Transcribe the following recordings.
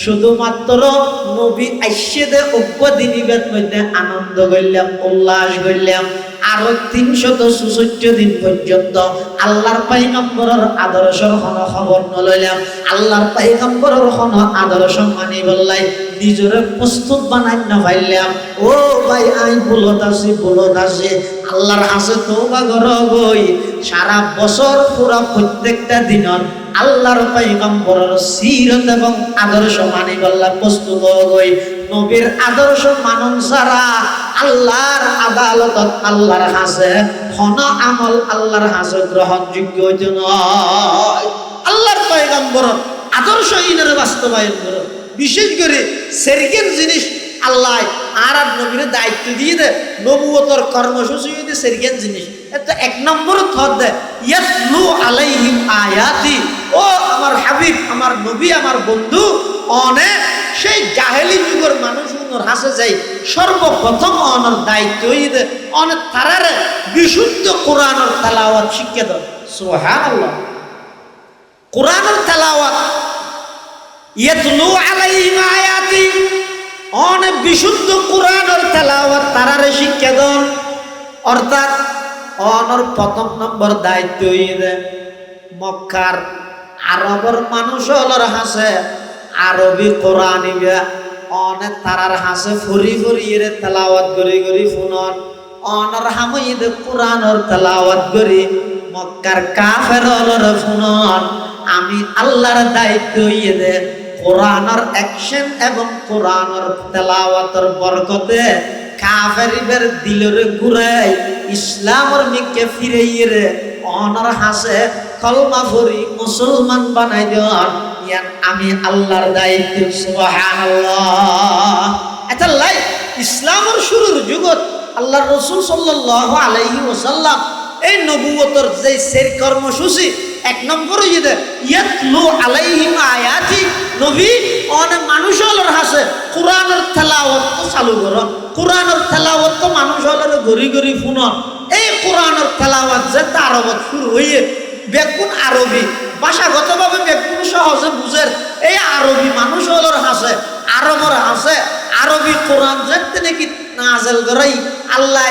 শুধুমাত্র নবী আইসেদে দিনিবের মধ্যে আনন্দ করলাম, উল্লাস করলাম। আরো 364 দিন পর্যন্ত আল্লাহর পয়গম্বরের আদর্শের কোনো খবর নলইলাম, আল্লাহর পয়গম্বরের কোনো আদর্শ মানি বললাই নিজরে প্রস্তুত বানাই না পাইলাম। ও ভাই আই বলত আছি আল্লাহর হাসে তওবা করো গই। সারা বছর পুরা প্রত্যেকটা দিনত আল্লাহর পয়গম্বরের সিরত এবং আদর্শ মানি বললা প্রস্তুত হই। নবীর আদর্শ মানন ছাড়া আল্লাহর আদালতত আল্লাহর হাসে কোন আমল আল্লাহর হাসে গ্রহণযোগ্য হইতে নয়। আল্লাহর পয়গম্বরের আদর্শ ইনের বাস্তবায়ন করো। বিশেষ করে সেরকেন জিনিস আল্লাহ আর নবীর দায়িত্ব দিয়ে দে, নবুয়তর কর্মসূচি দিয়ে সেরকেন জিনিস এটা 1 নম্বর থদ দে ইয়াতলু আলাইহিম আয়াতি। ও আমার হাবিব, আমার নবী, আমার বন্ধু, অনেক সেই জাহেলি যুগের মানুষগুলোর হাসে যাই সর্বপ্রথম অনর দায়িত্ব হইতে অনেক তারারে বিশুদ্ধ কোরআনের তেলাওয়াত শিক্ষা দাও। সুবহানাল্লাহ। কোরআনের তেলাওয়াত ইয়াতলু আলাইহিম আয়াতি, অনেক বিশুদ্ধ কোরআনের তেলাওয়াত তারারে শিক্ষা দাও। অর্থাৎ অনর প্রথম নম্বর দায়িত্ব হইতে মক্কার আরবের মানুষ হলর হাসে আরবি কোরআন ইবা অনেক তারার হাসে ফুরি ফুরিয়ে তেলাওয়াত করি করি ফুনন অনর হামইদ কোরআনের তেলাওয়াত করি মক্কার কাফের হলর ফুনন। আমি আল্লাহর দায়িত্ব ইয়ে কোরআনের অ্যাকশন এবং কোরআনের তেলাওয়াতের বরকতে কাফেরদের দিলের ঘুরাই ইসলামের মিকে ফিরাইয়ে রে অনর হাসে কলমা পড়ি মুসলমান বানাই দেওয়ার ইয়ান আমি আল্লাহর দায়িত্ব। সুবহানাল্লাহ। এটা লাই ইসলামের শুরুর যুগত আল্লাহর রাসূল সাল্লাল্লাহু আলাইহি ওয়াসাল্লাম এই নবুয়তর যে সের কর্মসূচি 1 নম্বর ইয়াতলু আলাইহিম আয়াতি। নবী অনেক মানুষ হলর হাসে কোরআনের তেলাওয়াত চালু করো, কোরআনের তেলাওয়াত তো মানুষ হলর ঘড়ি ঘড়ি শুনন। এই কোরআনের তেলাওয়াত যে আরবত শুরু হইয়ে বেগুন আরবি ভাষাগতভাবে বেগুন সহজে বুঝের এই আরবি মানুষ হলর হাসে আরবর হাসে আরবি কোরআন যেতে নাকি নাজেল করাই আল্লাহ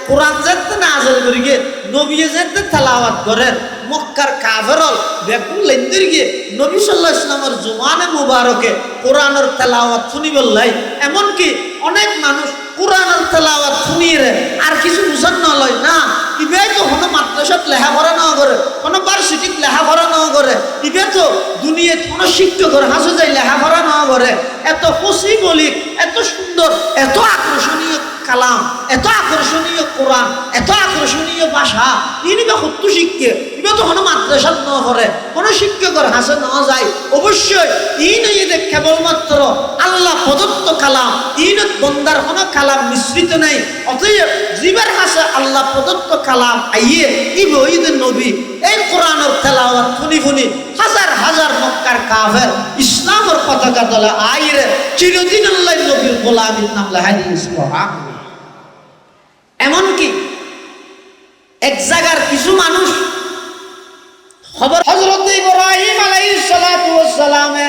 কোরআন যেতে নাজেল করি গে নবী যেতে তেলাওয়াত করেন মক্কার কাফেরল বেগুন লেন্দির গিয়ে নবী সাল্লাল্লাহু আলাইহি ওয়াসাল্লামের জুমানে মুবারকে কোরআনের তেলাওয়াত শুনি বললাই। এমনকি অনেক মানুষ কোরআনের তেলাওয়াত শুনিয়ে আর কিছু বুঝান নলয় না ইবে তো কোনো মাদ্রাসাত লেখাপড়া না করে, কোনো ভার্সিটিত লেখাপড়া না করে, ইবে তো দুনিয়াত কোনো শিক্ষকের হাসে যাই লেখাপড়া না করে। এত খুশি বলি, এত সুন্দর, এত আকর্ষণীয় কালাম, এত আকর্ষণীয় কোরআন, এত আকর্ষণীয় ভাষা ইনিবা কত শিক্ষে ইবে তো কোনো মাদ্রাসাত না করে, কোনো শিক্ষকের হাসে না যায়। অবশ্যই ইন ইদে কেবলমাত্র আল্লাহ প্রদত্ত কালাম, ইনত বন্দার কোনো কালাম মিশ্রিত নেই। অতএব জীবের হাসে আল্লাহ প্রদত্ত কালাম আইয়ে ইবে ঈদের নবী এই কোরআনের তেলাওয়াত শুনি শুনি হাজার হাজার মক্কার কাফের ইসলামের পতাকা তলে আইরে চিরদিন আল্লাহ নবীর গোলামীর নাম লাহাদি। সুবহানাল্লাহ। এমনকি এক জায়গার কিছু মানুষ খবর হযরত ইব্রাহিম আলাইহিস সালাতু ওয়াস সালামে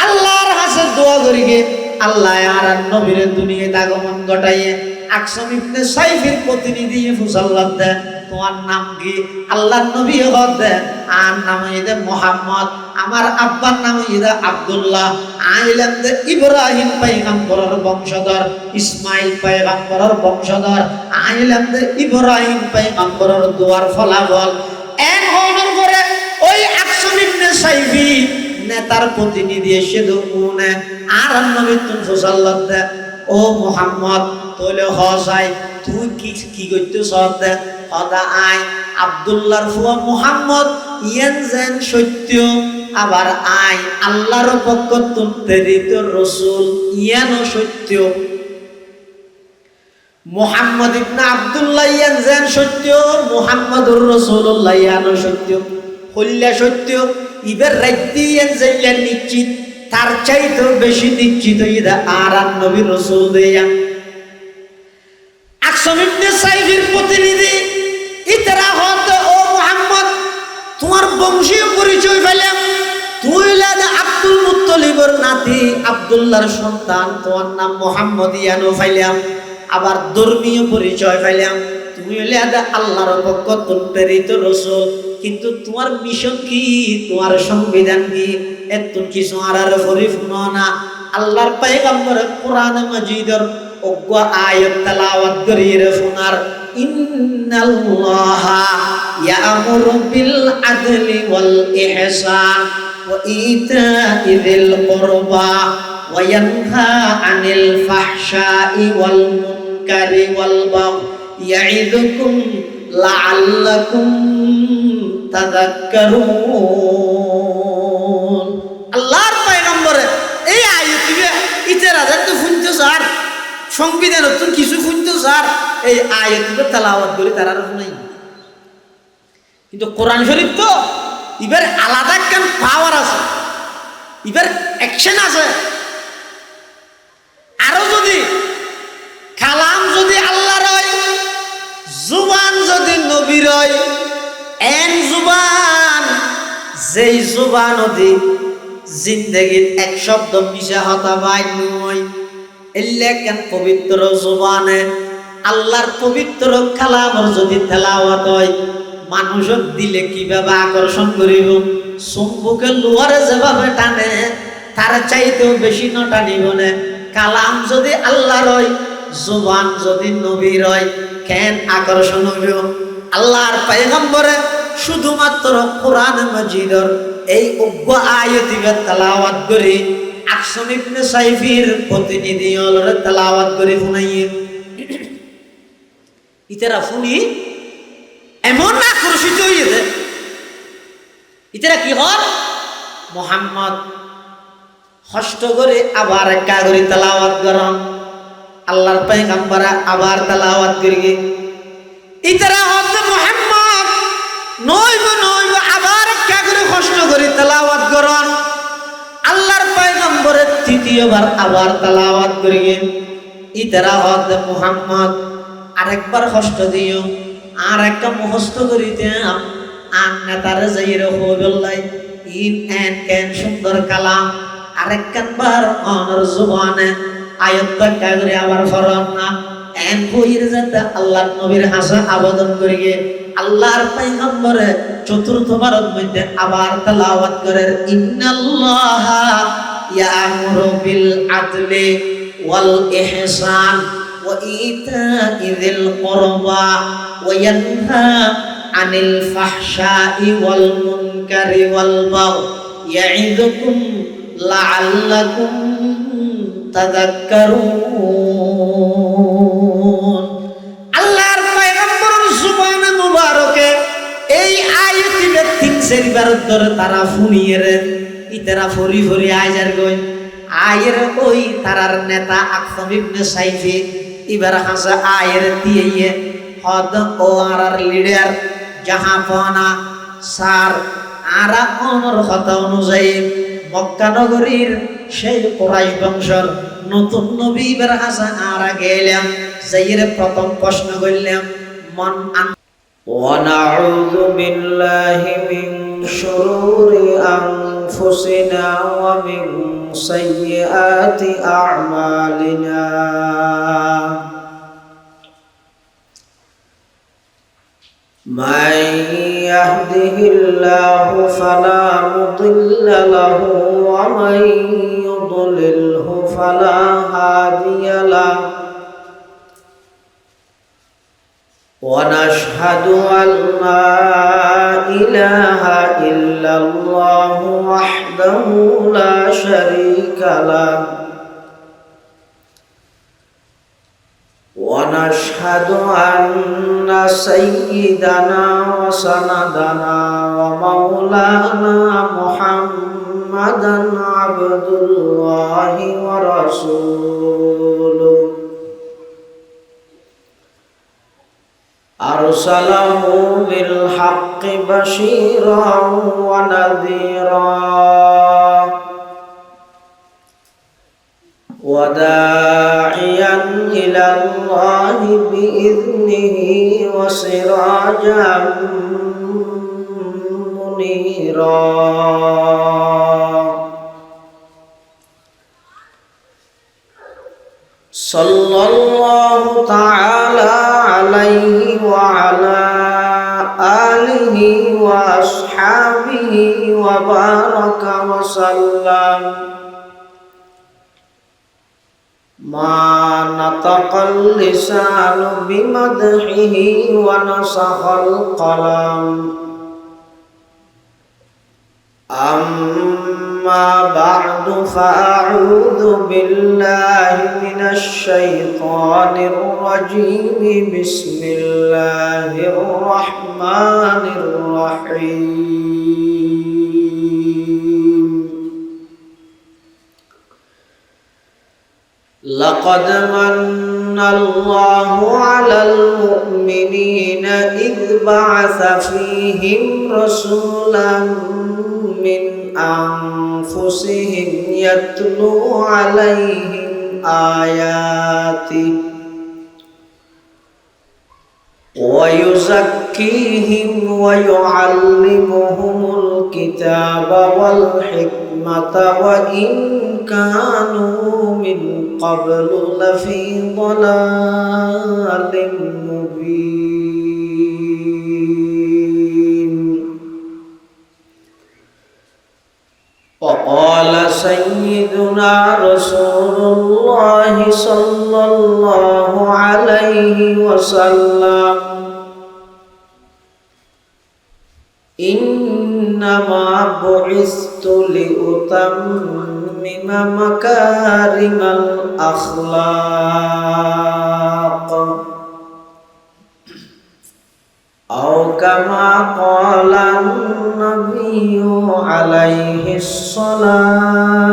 আল্লাহর হাসে দোয়া করিগে আল্লাহ আর নবীর দুনিয়াতে আগমন ঘটাইয়ে আকসাম ইবনে সাইফের প্রতিনিধি ফুসাল্লাত দে তোমার নাম কি? আল্লাহর নবী হদে আর নাম হইদে মুহাম্মদ, আমার আব্বার নাম হইদে আব্দুল্লাহ, আইলাম দে ইব্রাহিম পয়গম্বরের বংশধর, ইসমাইল পয়গম্বরের বংশধর, আইলাম দে ইব্রাহিম পয়গম্বরের দোয়ার ফলাফল। এক হওয়ার পরে ওই আকসাম ইবনে সাইফি নেতার প্রতিনিধি এসে দুনে আর নবী তুন ফুসাল্লাত দে ও মুহাম্মদ তোলে হসাই তুই কি করতে সদে হদা আই আব্দুল্লাহর ফুয়া মুহাম্মদ ইয়ান যেন সত্য আবার আই আল্লাহর পক্ষ প্রেরিত রাসূল ইয়ানো সত্য। মুহাম্মদ ইবনে আব্দুল্লাহ ইয়ান যেন সত্য, মুহাম্মদুর রাসূলুল্লাহ ইয়ানো সত্য, হল্লা সত্য। ইবের রাজ্যে ইয়ান যাইলেন নিশ্চিত, তার চাইতেও বেশি নিশ্চিত ইদা আর নবী রাসূল দেয়া। আকসাম ইবনে সাইফের প্রতিনিধি ইতরা হতে ও মুহাম্মদ তোমার বংশীয় পরিচয় পেলাম, তুই আব্দুল মুত্তালিব মুত্তলিবর নাতি আব্দুল্লাহর সন্তান, তোমার নাম মোহাম্মদ ইয়ানো ফাইলাম। আবার ধর্মীয় পরিচয় ফাইলাম, তুমি হলে আল্লাহর পক্ষ প্রেরিত রাসূল, কিন্তু তোমার মিশন কি, তোমার সংবিধান কি, এত কিছু আর পরিপূর্ণ না। আল্লাহর পয়গম্বর কোরআন মাজিদের অজ্ঞ আয়াত তেলাওয়াত করিয়ে শোনার, ইন্নাল্লাহা ইয়ামুরু বিল আদলি ওয়াল ইহসান ওয়া ইতা'i যিল কুরবা ওয়া ইয়ানহা আনিল ফাহশাই ওয়াল মুনকারি ওয়াল বাগই ইয়া'iদুকুম লাআল্লাকুম তাযাক্কারুন। আল্লাহর পয়গম্বর এই আয়াত ইতারা যত শুনতে স্যার, সংবিধান নতুন কিছু শুনতে স্যার, এই আয়াতগুলো তেলাওয়াত করে তারা শুনাই। কিন্তু কোরআন শরীফ তো এবার আলাদা একটা পাওয়ার আছে, এবার অ্যাকশন আছে। আরো যদি কালাম যদি আল্লাহর হয়, জুবান যদি নবীর হয়, এন জুবান যেই জুবান অধি জিন্দগির এক শব্দ মিশা হতা বাই নয়, এলেকেন পবিত্র জুবানে আল্লাহর পবিত্র কালামর যদি তেলাওয়াত হয়, মানুষক দিলে কিভাবে আকর্ষণ করিব, চুম্বকে লোহারে যেভাবে টানে তার চাইতেও বেশি ন টানিব না। কালাম যদি আল্লাহর হয়, জুবান যদি নবীর হয়, কেন আকর্ষণ হইব। আল্লাহর পয়গম্বরে শুধুমাত্র কোরআন মাজিদের এই অজ্ঞ আয়াতিবে তেলাওয়াত করে আকসম ইবনে সাইফির প্রতিনিধি হলরে তেলাওয়াত করে শুনাইয়ে ইতারা শুনি এমন আকর্ষিত হইছে, ইতারা কি হল মোহাম্মদ কষ্ট করে আবার একা করে তেলাওয়াত করেন, আল্লাহর পয়গম্বর আবার তেলাওয়াত করিয়ে ইতারা হচ্ছে মোহাম্মদ নইব নইব আবার একা করে কষ্ট করে তেলাওয়াত করেন, আল্লাহর পয়গম্বরের তৃতীয়বার আবার তেলাওয়াত করিয়ে ইতারা হচ্ছে মোহাম্মদ আরেকবার কষ্ট দিও, আর একটা মুখস্থ করিতে আর নেতারে যাই রহমতুল্লাহ ইন এন কেন সুন্দর কালাম আরেকবার অনর জুবানে আয়াত করে আবার ফরন না এন কইরে যাতে আল্লাহর নবীর হাসা আবেদন করিয়ে আল্লাহর পয়গম্বরে চতুর্থবারের মধ্যে আবার তেলাওয়াত করেন, ইন্নাল্লাহা ইয়ামুরু বিল আদলি ওয়াল ইহসান ওয়া ইতা'i যিল কুরবা ওয়া ইয়ানহা আনিল ফাহশাই ওয়াল মুনকারি ওয়াল বাগই ইয়া'iদুকুম লাআল্লাকুম তাযাক্কারুন। আল্লাহর পয়গম্বরের জুবানে মুবারকে এই আয়াতিবে তিন চারবার ধরে তারা শুনিয়ে রে ইতারা ফরি ফরি আইজার গই আয়ের ওই তারার নেতা আকসম ইবনে সাইফি এবার হাসা আয়ের দিয়ে হদ ও আর লিডার জাহাপনা সার আরা অমর কথা অনুযায়ী মক্কা নগরীর সেই কুরাইশ বংশর নতুন নবী এবার হাসা আরা গেলাম যাইয়ের প্রথম প্রশ্ন করলাম মন ونعوذ بالله من شرور أنفسنا ومن سيئات أعمالنا من يهده الله فلا مضل له ومن يضلله فلا هادي له ونشهد أن لا إله إلا الله وحده لا شريك له ونشهد أن سيدنا وسندنا ومولانا محمدا عبد الله ورسوله أرسله بالحق بشيرا ونذيرا وداعيا إلى الله بإذنه وسراجا منيرا সাল্লাল্লাহু তাআলা আলাইহি ওয়া আলা আলিহি ওয়া আসহাবিহি ওয়া বারাকা ওয়া সাল্লাম। মা নাতাকাল লিসানু বিমাদহিহি ওয়া নাসাখাল কলাম। أما بعد فأعوذ بالله من الشيطان الرجيم. بسم الله الرحمن الرحيم. لقد من الله على المؤمنين إذ بعث فيهم رسولا من أنفسهم يتلو عليهم آياته ويزكيهم ويعلمهم الكتاب والحكمة وإن كانوا من قبل لفي ضلال مبين. وقال سيدنا رسول الله صلى الله عليه وسلم: إنما بعثت لأتمم مكارم الأخلاق، أو كما قال النبي عليه الصلاة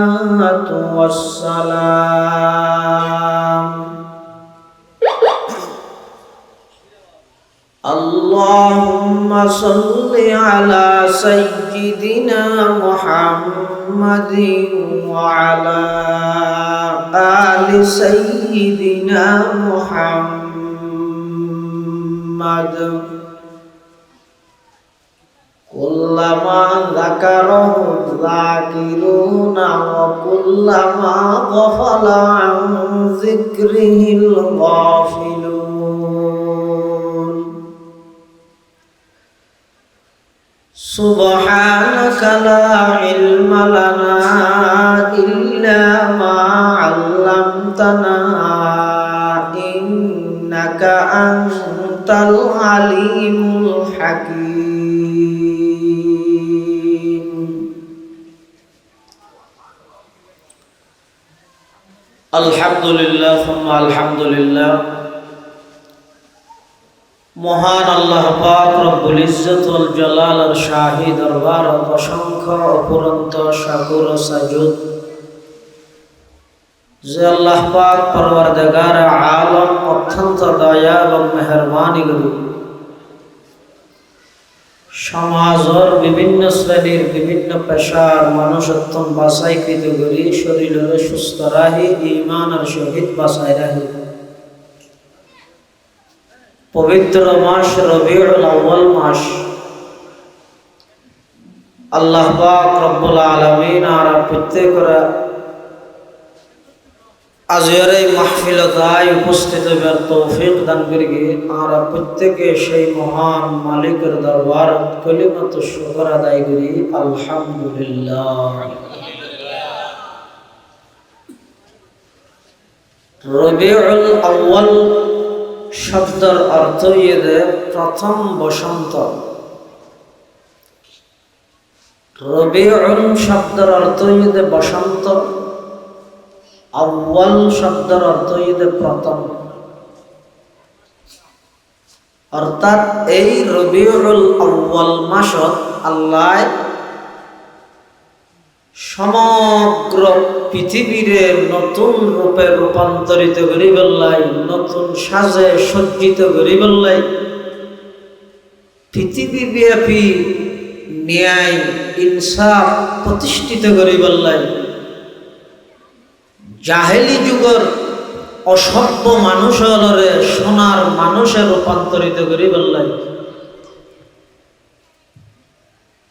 والسلام. اللهم صل على سيدنا محمد وعلى آل سيدنا محمد كلما ذكره الذاكرون وكلما غفل عن ذكره الغافلون. سبحانك لا علم لنا إلا ما علمتنا إنك أنت العليم الحكيم. الحمد لله ثم الحمد لله. মহান আল্লাহ পাক রব্বুল ইজ্জত ওয়াল জালালের শাহী দরবার অসংখ্য অপুরন্ত শাকুর ও সাজুদ যে আল্লাহ পাক পরওয়ারদিগার আলম অত্যন্ত দয়া এবং মেহেরবানি করি সমাজের বিভিন্ন শ্রেণীর বিভিন্ন পেশার মানুষত্ব বাছাইকৃত করি শরীরের সুস্থ রাহি ঈমানের সহিত বাছাই রাহি। পবিত্র মাস রবিউল আউয়াল মাস আল্লাহ পাক রব্বুল আলামিন আর প্রত্যেকরা আজকের এই মাহফিলতায় উপস্থিত হবার তৌফিক দান করি। আর প্রত্যেকে সেই মহান মালিকের দরবার কলিমাত শুকর আদায় করি আলহামদুলিল্লাহ। রবিউল আউয়াল শব্দের অর্থ প্রথম বসন্ত। রবিউল শব্দের অর্থ বসন্ত, আউয়াল শব্দের অর্থ প্রথম। অর্থাৎ এই রবিউল আউয়াল মাসত আল্লাহ সমগ্র পৃথিবীরে নতুন রূপে রূপান্তরিত করি বললাই, নতুন সাজে সজ্জিত করি বললাই, পৃথিবী ব্যাপী ন্যায় ইনসাফ প্রতিষ্ঠিত করি বললাই, জাহেলি যুগের অসভ্য মানুষের সোনার মানুষে রূপান্তরিত করি বললাই,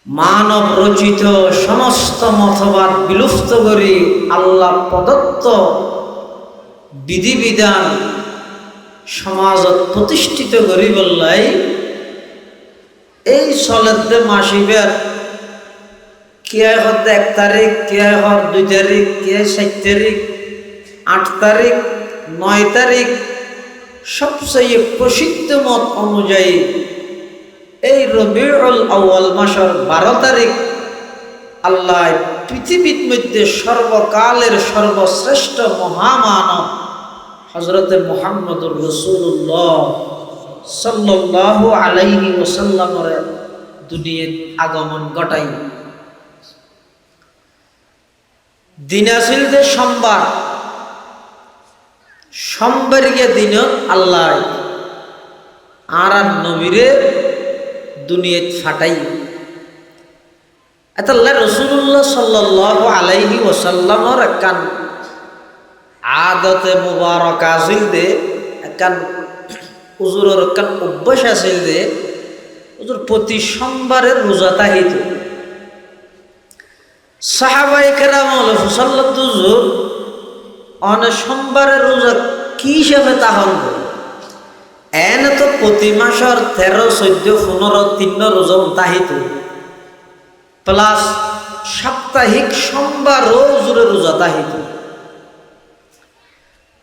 মানব রচিত সমস্ত মতবাদ বিলুপ্ত করি আল্লাহ প্রদত্ত বিধিবিধান সমাজত প্রতিষ্ঠিত করি বললাই এই চলেতে মাসিবের কে হদ 1 তারিখ, কে হদ 2 তারিখ, কে 7 তারিখ, 8 তারিখ, 9 তারিখ, সবচেয়ে প্রসিদ্ধ মত অনুযায়ী এই রবিউল আউয়াল মাসের 12 তারিখ আল্লাহ পৃথিবীর মধ্যে সর্বকালের সর্বশ্রেষ্ঠ মহামানব হযরতে মুহাম্মদুর রাসূলুল্লাহ সাল্লাল্লাহু আলাইহি ওয়াসাল্লামের দুনিয়ায় আগমন ঘটাই। দিন আসিল যে সোমবার গিয়ে দিন আল্লাহ আর নবীরে দুনিয়াত ফাটাই। আল্লাহ রাসূলুল্লাহ সাল্লাল্লাহু আলাইহি ওয়াসাল্লামের একখান আদতে মুবারক আছিল দে, একখান হুজুরের একখান অভ্যাস আছিল দে, হুজুর প্রতি সোমবারের রোজা তাহিত। সাহাবায়ে কেরাম সাল্লাল্লাহু হুজুর অনেক সোমবারের রোজা কি হিসাবে তাহল এনে তো প্রতি মাসের 13, 14, 15, 3 রোজা তাহিত প্লাস সাপ্তাহিক সোমবার হুজুরের রোজা তাহিত।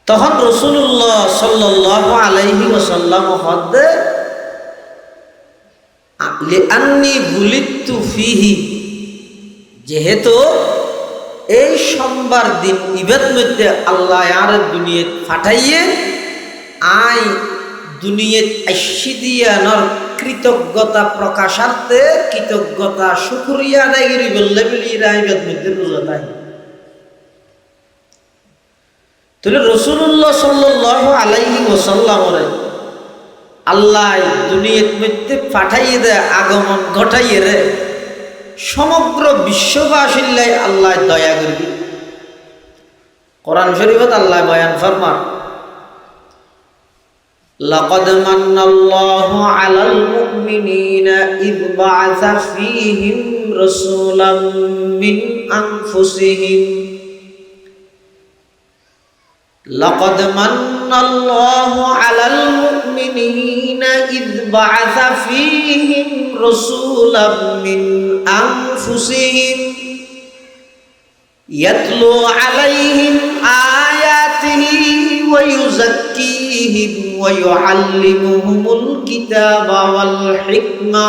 তখন রাসূলুল্লাহ সাল্লাল্লাহু আলাইহি ওয়াসাল্লাম হদে লিআন্নী বুলিতু ফিহি, যেহেতু এই সোমবার দিন ইবাদ মধ্যে আল্লাহ আর দুনিয়াত ফাটাইয়ে আই দুনিয়াত আইসি দিয়ানোর কৃতজ্ঞতা প্রকাশার্থে কৃতজ্ঞতা শুকরিয়া আদায় করি বললে বলি ইবাদ মধ্যে রোজা তাই। তাহলে রাসূলুল্লাহ সাল্লাল্লাহু আলাইহি ওয়াসাল্লামরে আল্লাহ দুনিয়ার মধ্যে পাঠাইয়ে দেয়, আগমন ঘটাইয়ে রে সমগ্র বিশ্ববাসীর লাই আল্লাহ দয়া করবি। কোরআন শরীফত আল্লাহ বয়ান ফরমান, লাকাদ মান্নাল্লাহু আলাল মুমিনিনা ইয বা'আসা ফীহিম রাসূলাম মিন আনফুসিহিম لقد من الله على المؤمنين إذ بعث فيهم رسولا من أنفسهم يتلو عليهم آياته ويزكيهم ويعلمهم الكتاب والحكمة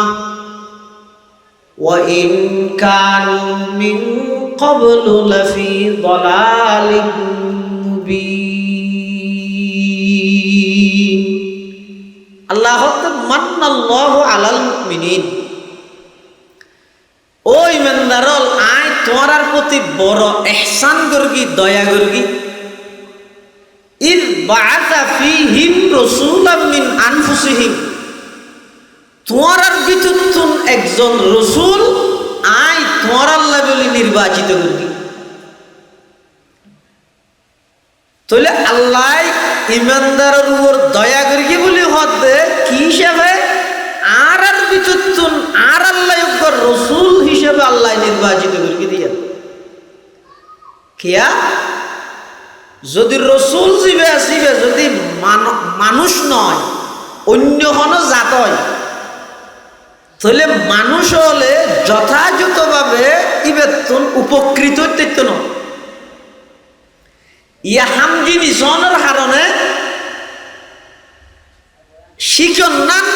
وإن كانوا من قبل لفي ضلال আল্লাহ মান্নাল্লাহু আলাল মুমিনিন, ও ইমানদারল আয় তোমার প্রতি বড় ইহসান করগি, দয়া করগি। ইয বা'আসা ফীহিম রাসূলাম মিন আনফুসিহিম, তোমার ভিতরতুন একজন রাসূল আয় তোমার আল্লাহ বলি নির্বাচিত করগি। তাহলে আল্লাহ ইমানদারের উপর দয়া করি বলে হতে কি হিসাবে আর ভিতরতুন আর আল্লাহ রসুল হিসেবে আল্লাহ নির্বাচিত করি দিয়ে কিয়া যদি রসুল জীবে আসিবে, যদি মানুষ নয় অন্য কোনো জাত হয়, তাহলে মানুষ হলে যথাযথভাবে ইবেতন উপকৃত হইতে নয়। ইয়া হামজি নিশনের কারণে শিকন্নান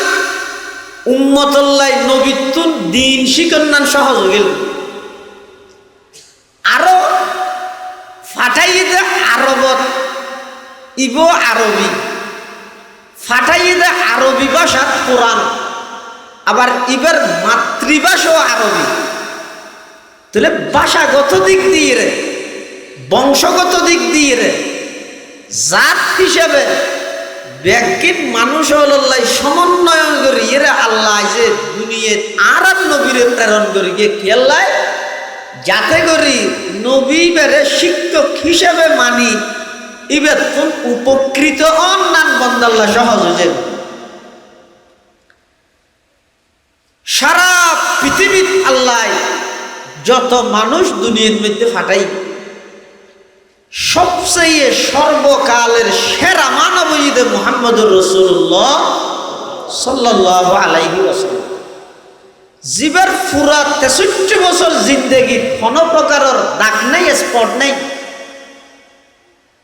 উম্মতুল্লাহ নবিতুন দিন শিকন্নান সহজ হইল। আরো ফাটাইয়ে দে আরবত ইব আরবি, ফাটাইয়ে দে আরবি ভাষা কোরআন, আবার ইবার মাতৃভাষাও আরবি। তাহলে ভাষাগত দিক দিয়ে রে, বংশগত দিক দিয়ে রে, জাত হিসাবে ব্যক্তির মানুষ হল্লাই সমন্বয় করি এর আল্লাহ যে দুনিয়ায় আর নবীরে প্রেরণ করি গিয়ে খেয়াল্লায় যাতে করি নবী বেড়ে শিক্ষক হিসাবে মানি ইবে উপকৃত অন্যান্য বন্দাল্লাহ সহজ হয়ে সারা পৃথিবীর আল্লাহ যত মানুষ দুনিয়ার মধ্যে ফাটাই সবচেয়ে সর্বকালের সেরা মানব ঈদে মুহাম্মদুর রাসূলুল্লাহ সাল্লাল্লাহু আলাইহি ওয়াসাল্লাম। জীবের পুরা 63 বছর জিন্দেগি কোনো প্রকারের দাগ নাই, স্পট নাই।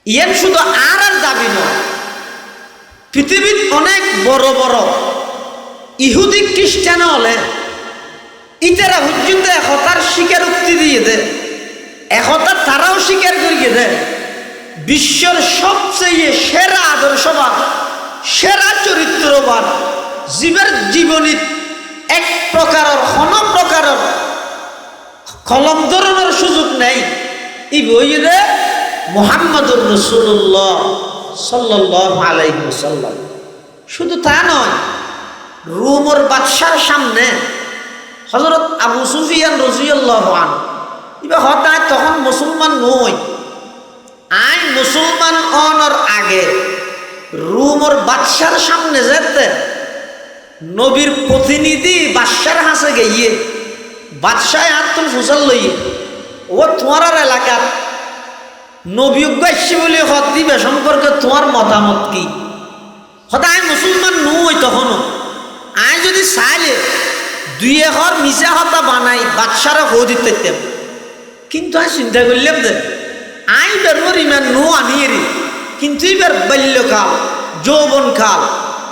ইয়ান শুধু আর দাবি নয়, পৃথিবীর অনেক বড় বড় ইহুদি খ্রিস্টান হলে ইতারা হুজুত একতার স্বীকারোক্তি দিয়ে দেয়, একতা তারাও স্বীকার করিয়ে দেয়। বিশ্বের সবচেয়ে সেরা আদর্শবান, সেরা চরিত্রবান জীবের জীবনী এক প্রকারের কোন প্রকারের কলম ধরনের সুযোগ নেই। এই বইয়ে মুহাম্মদুর রাসূলুল্লাহ সাল্লাল্লাহু আলাইহি ওয়াসাল্লাম। শুধু তা নয়, রোমের বাদশার সামনে হযরত আবু সুফিয়ান রাদিয়াল্লাহু আনহু ইবা হঠাৎ তখন মুসলমান নয়, আই মুসলমান হওয়ার আগে রোমের বাদশার সামনে যেতে নবীর প্রতিনিধি বাদশার হাসে গিয়ে বাদশাহ আত্মুল ফুসাল লইয়ে ও তোমার এলাকার নবী গাইছে বলে হদ দিবে সম্পর্কে তোমার মতামত কি? হঠাৎ আই মুসলমান নই তখনও, আই যদি চাইলে দুই একর মিশা হতা বানাই বাদশারা হো দিতে, কিন্তু আমি চিন্তা করলাম যে আই বের ইমান নো আনিয়ে, কিন্তু এবার বাল্যকাল যৌবনকাল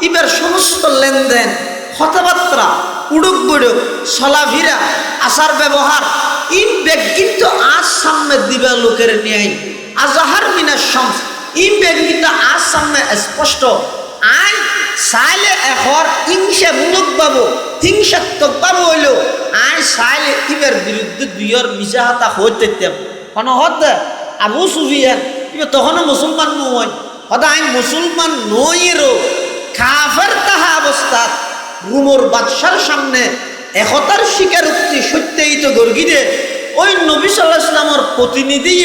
এবার সমস্ত লেনদেন কথাবার্তা উড়ুক বুড়ুক চলাফেরা আচার ব্যবহার ইন বেগ কিন্তু আজ সামনে দিবা লোকের ন্যায় আজহার মিনার শামস ইন বেগ কিন্তু আজ সামনে স্পষ্ট। আই চাইলে এখন হিংসামূলক পাবো, হিংসাত্মক পাবো হইল আই চাইলে ইবার বিরুদ্ধে দুইয়ের মিশা হাতা হইতে কোনো হতে আবু সুফিয়ান এবার তখনও মুসলমান নয়, হয়তো আই মুসলমান নইয়েরও কাফের তাহা অবস্থাত রোমের বাদশার সামনে একতার স্বীকারোক্তি সত্যায়িত গর্গিদে ওই নবী সাল্লাল্লাহু আলাইহি ওয়াসাল্লামের প্রতিনিধি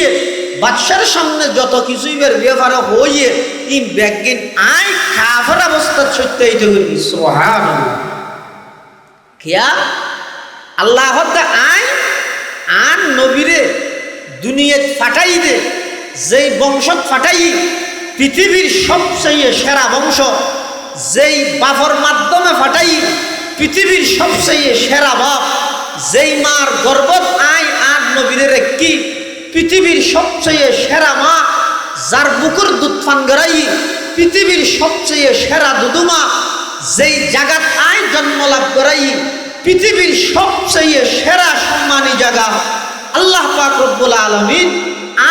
বাদশার সামনে যত কিছু এবার ব্যবহার হইয়ে ই ব্যাগিন আই কাফের অবস্থা সত্যায়িত করবি। সুবহানাল্লাহ, কিয়া আল্লাহ আই আর নবীরে দুনিয়াত ফাটাই দে, যেই বংশ ফাটাই পৃথিবীর সবচেয়ে সেরা বংশ, যেই বাপর মাধ্যমে ফাটাই পৃথিবীর সবচেয়ে সেরা বাপ, যেই মার গর্ভত আই আর নবীদের কি পৃথিবীর সবচেয়ে সেরা মা, যার বুকুর দুধ পান করাই পৃথিবীর সবচেয়ে সেরা দুধুমা, যেই জায়গাত আই জন্ম লাভ করাই পৃথিবীর সবচেয়ে সেরা সম্মানী জায়গা, আল্লাহ পাক রব্বুল আলামিন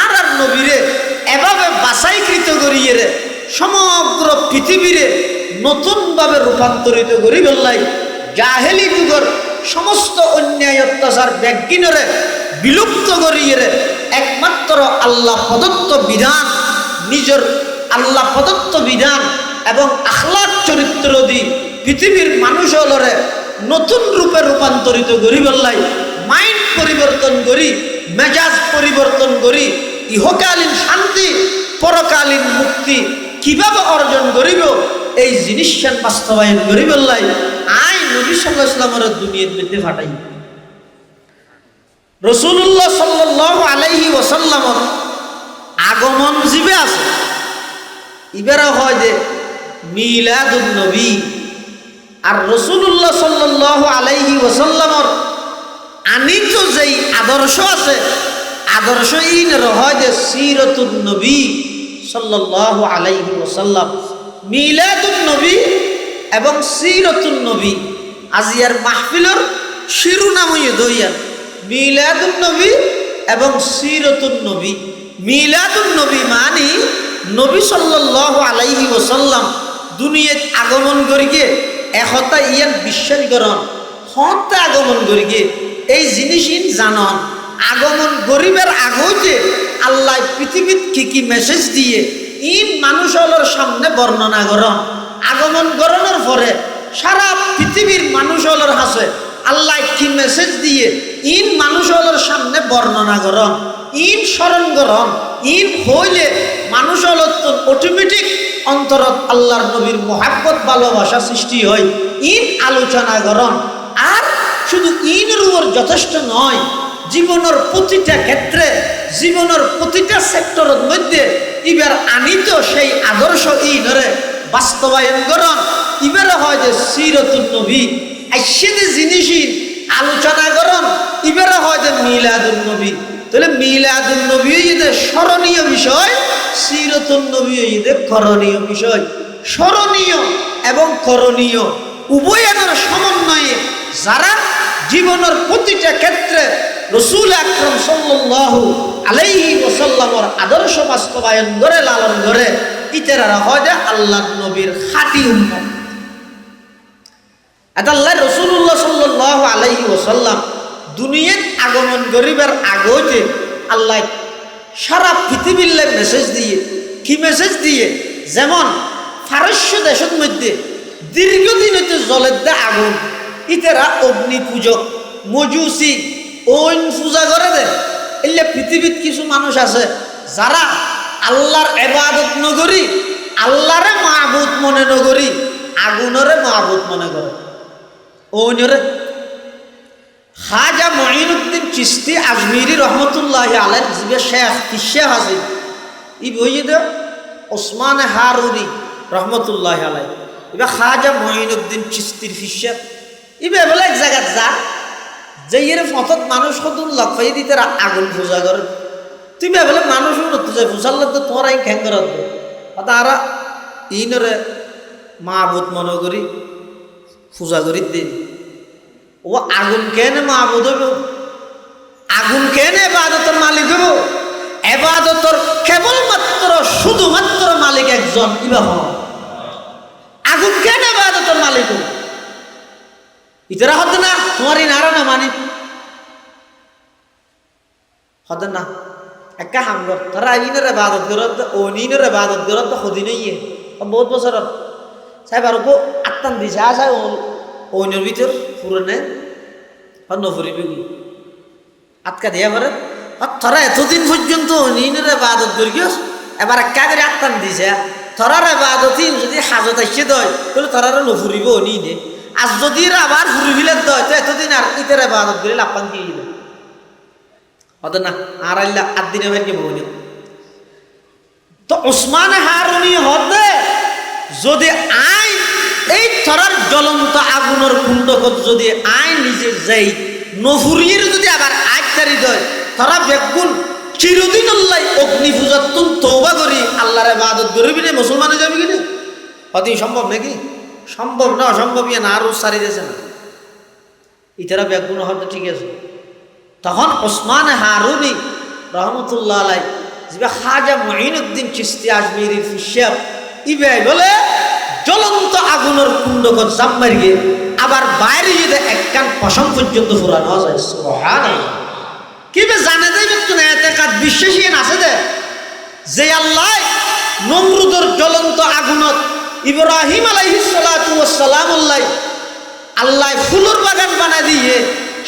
আর নবীরে এভাবে বাছাইকৃত করিয়ে সমগ্র পৃথিবীরে নতুনভাবে রূপান্তরিত করি বললাই জাহেলি যুগের সমস্ত অন্যায় অত্যাচার ব্যাগিনরে বিলুপ্ত করিয়ে একমাত্র আল্লাহ প্রদত্ত বিধান, নিজের আল্লাহ প্রদত্ত বিধান এবং আখলাক চরিত্র দি পৃথিবীর মানুষ হলরে নতুন রূপে রূপান্তরিত করি বললাই মাইন্ড পরিবর্তন করি, মেজাজ পরিবর্তন করি, ইহকালীন শান্তি পরকালীন মুক্তি কিভাবে অর্জন করিব এই জিনিসের বাস্তবায়ন করি বললাই আই নবী সাল্লাল্লাহু আলাইহি ওয়াসাল্লামের দুনিয়ার মধ্যে ফাটাই। রাসূলুল্লাহ সাল্লাল্লাহু আলাইহি ওয়াসাল্লামের আগমন জিবে আছে, এবারে হয় যে মিলাদুন নবী। আর রাসূলুল্লাহ সাল্লাল্লাহু আলাইহি ওয়াসাল্লামের আনিত যেই আদর্শ আছে, আদর্শ ইনের হয় যে সিরাতুন নবী সাল্লাল্লাহু আলাইহি ওয়াসাল্লাম। মিলাদুন নবী এবং সিরাতুন নবী আজিয়ার মাহফিলের শিরোনামই দইয়া মিলাদুন নবী এবং সিরাতুন নবী। মিলাদুন নবী মানে নবী সাল্লাল্লাহু আলাইহি ওয়াসাল্লাম দুনিয়াত আগমন করিগে একতা ইয়ান বিশ্বাসীকরণ হতে আগমন করিগে এই জিনিসই জানন। আগমন গরিবের আগতে আল্লাহ পৃথিবীত কি মেসেজ দিয়ে ইন মানুষের সামনে বর্ণনা করন। আগমন করানোর পরে সারা পৃথিবীর মানুষের হাসে আল্লাহ কি মেসেজ দিয়ে ইন মানুষের সামনে বর্ণনা করন, ইন স্মরণ করন। ইন হইলে মানুষের অটোমেটিক অন্তরত আল্লাহর নবীর মোহাব্বত ভালোবাসা সৃষ্টি হয়। ইন আলোচনা করন। আর শুধু ইনের উপর যথেষ্ট নয়, জীবনের প্রতিটা ক্ষেত্রে জীবনের প্রতিটা সেক্টরের মধ্যে এবার আনিত সেই আদর্শ ইনরে বাস্তবায়ন করন এবারে হয় যে সিরাতুন নবী আইসেদে জিনিসই আলোচনা করন এবারে হয় যে মিলাদুন নবী তাহলে মিলাদুন নবী ঈদের স্মরণীয় বিষয় সিরাতুন নবী ঈদের করণীয় বিষয় স্মরণীয় এবং করণীয় উভয়ের সমন্বয়ে যারা জীবনের প্রতিটা ক্ষেত্রে রাসূল আকরাম সাল্লাল্লাহু আলাইহি ওয়াসাল্লামের আদর্শ বাস্তবায়ন করে লালন করে ইতারা হয় যে আল্লাহর নবীর খাঁটি উম্মত। আল্লাহ রাসূলুল্লাহ সাল্লাল্লাহু আলাইহি ওয়াসাল্লাম দুনিয়াত আগমন করিবার আগতে আল্লাহ সারা পৃথিবীর মেসেজ দিয়ে কি মেসেজ দিয়ে যেমন ফারস্য দেশের মধ্যে দীর্ঘদিন হইতে জ্বলের দে আগুন ইতারা অগ্নি পূজক মজুসি ওইন পূজা করে দে এলে পৃথিবীত কিছু মানুষ আছে যারা আল্লাহর ইবাদত নগরী আল্লাহরে মাহবুদ মনে নগরী আগুনরে মাহবুদ মনে করে ওইনরে খাজা মঈনুদ্দিন চিশতি আজমিরি রহমতুল্লাহি আলাইহি জিবে শেখ কিসে হাজির ই বইয়ে দে ওসমান হারুনি রহমতুল্লাহি আলাইহি ইবা খাজা মঈনুদ্দিন চিশতির ফিশে ইবে বলে এক জায়গা যা যেইরে ফতত মানুষ কত লক্ষ্য দিতে আগুন পূজা করে তুমি বলে মানুষ উন্নতি যায় পূজার তো তোমার এই খ্যাঙ্গর তারা ইনরে মাহবুদ মনে করি পূজা করি দিন ও আগুন কেনে মাহবুদ হইব আগুন কেনে এবাদতের মালিক হইব এবাদতের কেবলমাত্র শুধুমাত্র মালিক একজন ইবা হন আগুন কেনে এবাদতের মালিক হইব ইতারা হতে না তোমারই নারা না মানি হতে না একটা হামগর তারা ইনের ইবাদত করত ও নিনের ইবাদত করত খুদি নেই বহুত বছর সাহেব আর আত্মান দিছে আসা ওইনের ভিতর পুরনে নফরিবে আটকা দিয়া পারে তারা এতদিন পর্যন্ত নিনের ইবাদত করি এবার একা করে আত্মান দিছে তারার ইবাদতই যদি হাজত আসছে দয় তাহলে তারা নফরিব নি নে আজ যদি আবার ফুরি ফিলে দয় তো এতদিন আর ইতের ইবাদত করে লাপান দিয়ে দিল হতো না আর আল্লাহ আট দিনে বেরকে বলি তো ওসমান হারুনি হতে যদি আইন এই থরার জ্বলন্ত আগুনের কুণ্ডকত যদি আইন নিজে যাই নফুরির যদি আবার আইতারি দেয় তারা বেগুন চিরদিন আল্লাহ অগ্নি পূজার তুন তওবা করি আল্লাহর ইবাদত করবি না মুসলমানে যাবি কিনা হতেই সম্ভব নাকি সম্ভব না অসম্ভব ইয়ে না আরো সারি দিয়েছে না ইতারা বেগুন হয়তো ঠিক আছে তখন ওসমান হারুনি রহমতুল্লাহ আলাই যে খাজা মঈনুদ্দিন চিশতি আজমিরির ফিশাব ইবে বলে জ্বলন্ত আগুনের কুণ্ডকত জাপ মারিয়ে আবার বাইরে যদি একখান পশম পর্যন্ত ফুরানো যায় সুবহানাল্লাহ কিবে জানে দেই তো না এতেকাদ বিশ্বাসী আছে দে যে আল্লাহ নমরুদের জ্বলন্ত আগুনত ইব্রাহিম আলাইহিস সালাতু ওয়াস সালাম আল্লাহ ফুলের বাগান বানাই দিয়ে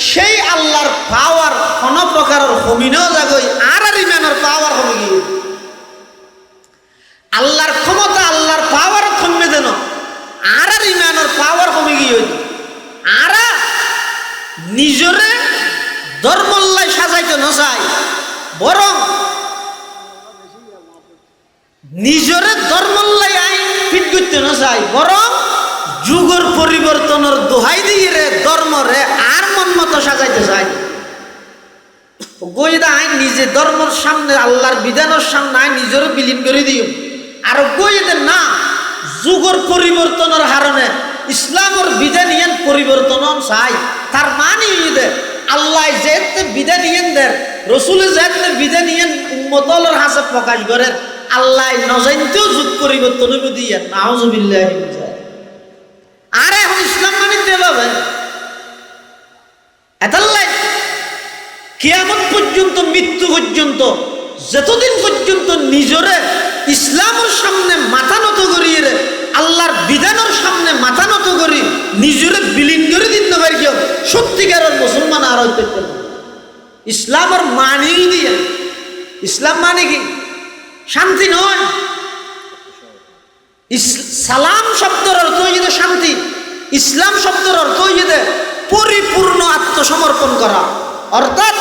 সেই আল্লাহর পাওয়ার কোন প্রকারের কমিনেও যাগই আর ইমানের পাওয়ার কমে গিয়ে আল্লাহর ক্ষমতা আল্লাহর পাওয়ার কমে দেন আর ইমানের পাওয়ার কমে গিয়ে আর নিজরে ধর্মল্লাই সাজাইতে না চাই বরং নিজরে ধর্মল্লাই আইন ফিট করতে না চাই বরং যুগের পরিবর্তনের দোহাই দিয়ে রে ধর্মরে আর মন মতো সাজাইতে চাই গইদা আইন নিজে ধর্মের সামনে আল্লাহর বিধানের সামনে আইন নিজেরও বিলীন করে দিও আর গইদের না যুগের পরিবর্তনের হারণে ইসলামের বিধান ইয়ান পরিবর্তন চাই তার মানে দে আল্লাহ যেতে বিধান ইয়ান দের রসুলের যেতে বিধান ইয়ান উম্মতলের হাসে প্রকাশ করে আল্লাহ নজাইনতেও যুগ পরিবর্তন দিয়ে নাউজুবিল্লাহ আর এখন ইসলাম মানিতে হবে এতাল্লাই কিয়ামত পর্যন্ত মৃত্যু পর্যন্ত যতদিন পর্যন্ত নিজরে ইসলামের সামনে মাথা নত করিয়ে আল্লাহর বিধানের সামনে মাথা নত করি নিজরে বিলীন করে দিতে পারি কেউ সত্যিকারের মুসলমান আর হইতে ইসলামের মানেই দিয়ে ইসলাম মানে কি শান্তি নয় সালাম শব্দের অর্থ হইতে শান্তি ইসলাম শব্দের অর্থ হইতে পরিপূর্ণ আত্মসমর্পণ করা অর্থাৎ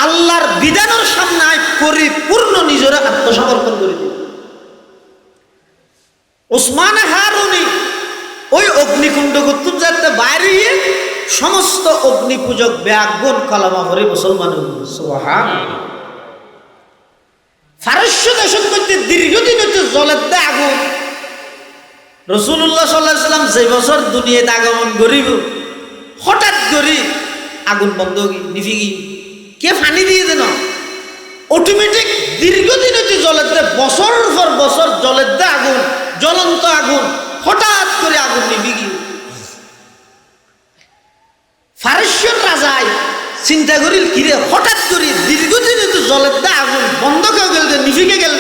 আল্লাহর বিধানের সামনে পরিপূর্ণ নিজের আত্মসমর্পণ করে দিল। উসমান হারুনি ওই অগ্নিকুণ্ড করতুম যাতে বাইরে সমস্ত অগ্নি পূজক ব্যাগুন কালামা ভরে মুসলমান সুবহানাল্লাহ। ফারস্য দেশের মধ্যে দীর্ঘদিন হচ্ছে জলের দেয় আগুন। রাসূলুল্লাহ সাল্লাল্লাহু আলাইহি ওয়াসাল্লাম যে বছর দুনিয়াতে আগমন করিব হঠাৎ করে আগুন বন্ধ নিভি গিয়ে কে পানি দিয়ে দেন অটোমেটিক দীর্ঘদিন হচ্ছে জলের দেয় বছর পর বছর জলের দেয় আগুন জ্বলন্ত আগুন হঠাৎ করে আগুন নিভি গিয়ে ফারস্যর রাজায় চিন্তা করিল কিরে হঠাৎ করে দীর্ঘদিন হচ্ছে জলের দেয় আগুন বন্ধ কেউ গেল নিভিকে গেল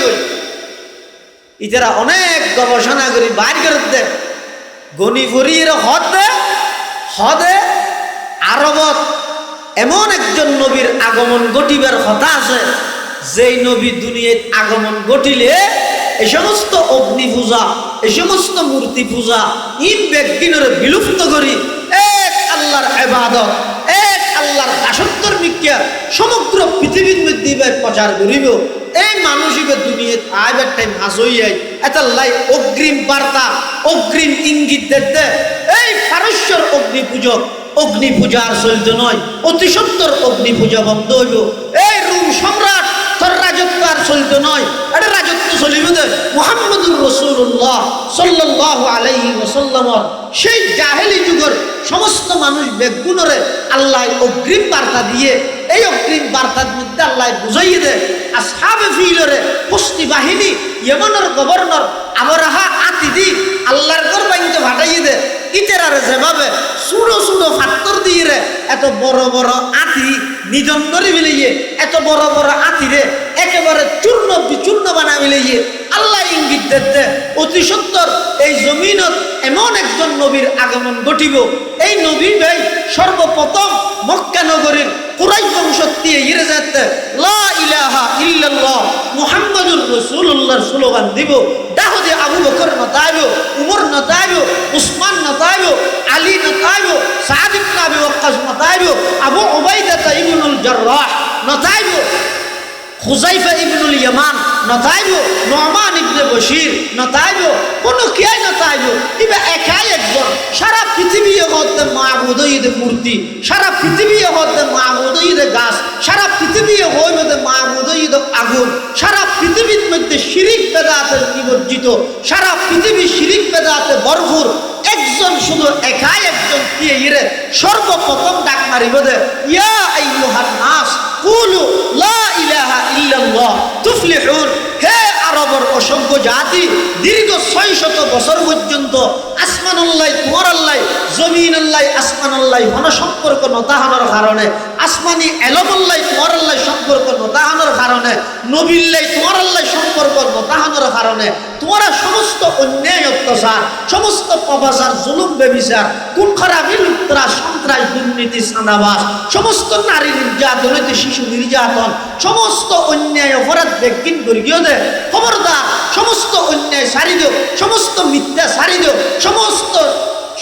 ইতারা অনেক গবেষণা করি বাইর করে দে গনি ফরিয়ে হদে আরবত এমন একজন নবীর আগমন ঘটিবার কথা আছে যেই নবী দুনিয়ায় আগমন ঘটিলে এই সমস্ত অগ্নি পূজা এই সমস্ত মূর্তি পূজা ইন ব্যক্তিনের বিলুপ্ত করি এক আল্লাহর ইবাদত এক আল্লাহর দাসত্বর মিথ্যা সমগ্র পৃথিবীর মধ্যে প্রচার করিব। এই মানুষকে দুনিয়ায় আইবার টাইম হাস হইয়াই এতাল্লাই অগ্রিম বার্তা অগ্রিম ইঙ্গিত দেখতে এই ফারস্যর অগ্নি পূজক অগ্নি পূজা আর চলতে নয় অতি সত্তর অগ্নি পূজা বন্ধ হইব। এই রুম সম্রাট তোর রাজত্ব আর চলতে নয় এটা রাজত্ব চলিব দে মুহাম্মদুর রাসূলুল্লাহ সাল্লাল্লাহু আলাইহি ওয়াসাল্লামর সেই জাহেলি যুগের সমস্ত মানুষ বেগুনরে আল্লাহ অগ্রিম বার্তা দিয়ে এই অগ্রিম বার্তার মধ্যে আল্লাহ বুঝাইয়ে দে আসহাবে ফিলরে কুস্তি বাহিনী ইয়েমেনের গভর্নর আবরাহা আতিদি আল্লাহর ঘর বাইতে ভাটাইয়ে দে ইতেরারে যেভাবে সুড়ো সুড়ো ফাত্তর দিয়ে রে এত বড় বড় আতি নিধন করে মিলিয়ে এত বড় বড় আতি রে একেবারে চূর্ণ বিচূর্ণ বানা মিলিয়ে আল্লাহ ইঙ্গিত দিতে অতি সত্তর এই জমিনত এমন একজন নবীর আগমন ঘটিব। এই নবী ভাই সর্বপ্রথম মক্কা নগরীর কুরাইশ বংশত্তি ইরে যেতে লা ইলাহা ইল্লাল্লাহ মুহাম্মাদুর রাসূলুল্লাহর স্লোগান দিব। দাহদে আবু বকর নতাইব উমর নতাইব উসমান নতাইব আলী নতাইব সাদ ইবনে আবি ওয়াক্কাস নতাইব আবু উবাইদা ইবনুল জাররাহ নতাইব হুযাইফা ইবনুল ইয়ামান নতাইব নুমান ইবনে বশির নতাইব কোন কিয়াই নতাইব ইবা একাই একজন সারা পৃথিবী মধ্যে মাবুদইদ মূর্তি সারা পৃথিবী মধ্যে মাবুদইদ গাছ সারা পৃথিবী মধ্যে মাবুদইদ আগুন সারা পৃথিবীর মধ্যে শিরিক বেদাতে নিমজ্জিত সারা পৃথিবী শিরিক বেদাতে ভরপুর একজন শুধু একাই একজন দিয়ে ইরে সর্বপ্রথম ডাক মারিব দে ইয়া আইয়ুহান নাস কুলু লা ইলাহা ইল্লাল্লাহ তুফলিহুন। হে আরবের অসভ্য জাতি দীর্ঘ 600 বছর পর্যন্ত আসমান আল্লাহ তোমার আল্লাহ জমিন আল্লাহ আসমান আল্লাহ মন সম্পর্ক নতাহানোর কারণে আসমানি এলম আল্লাহ তোমার আল্লাহ সম্পর্ক নতাহানোর কারণে নবিল্লাহ তোমার আল্লাহ সম্পর্ক নতাহানোর কারণে তোমরা সমস্ত অন্যায় অত্যাচার সমস্ত পাপাচার জুলুম বেবিচার কোন খারাপি লুপ্তরা সন্ত্রাস দুর্নীতি চাঁদাবাজ সমস্ত নারী নির্যাতন শিশু নির্যাতন সমস্ত অন্যায় অপরাধ বেগিন করিও দে খবরদার সমস্ত অন্যায় সারি দিও সমস্ত মিথ্যা সারি দিও সমস্ত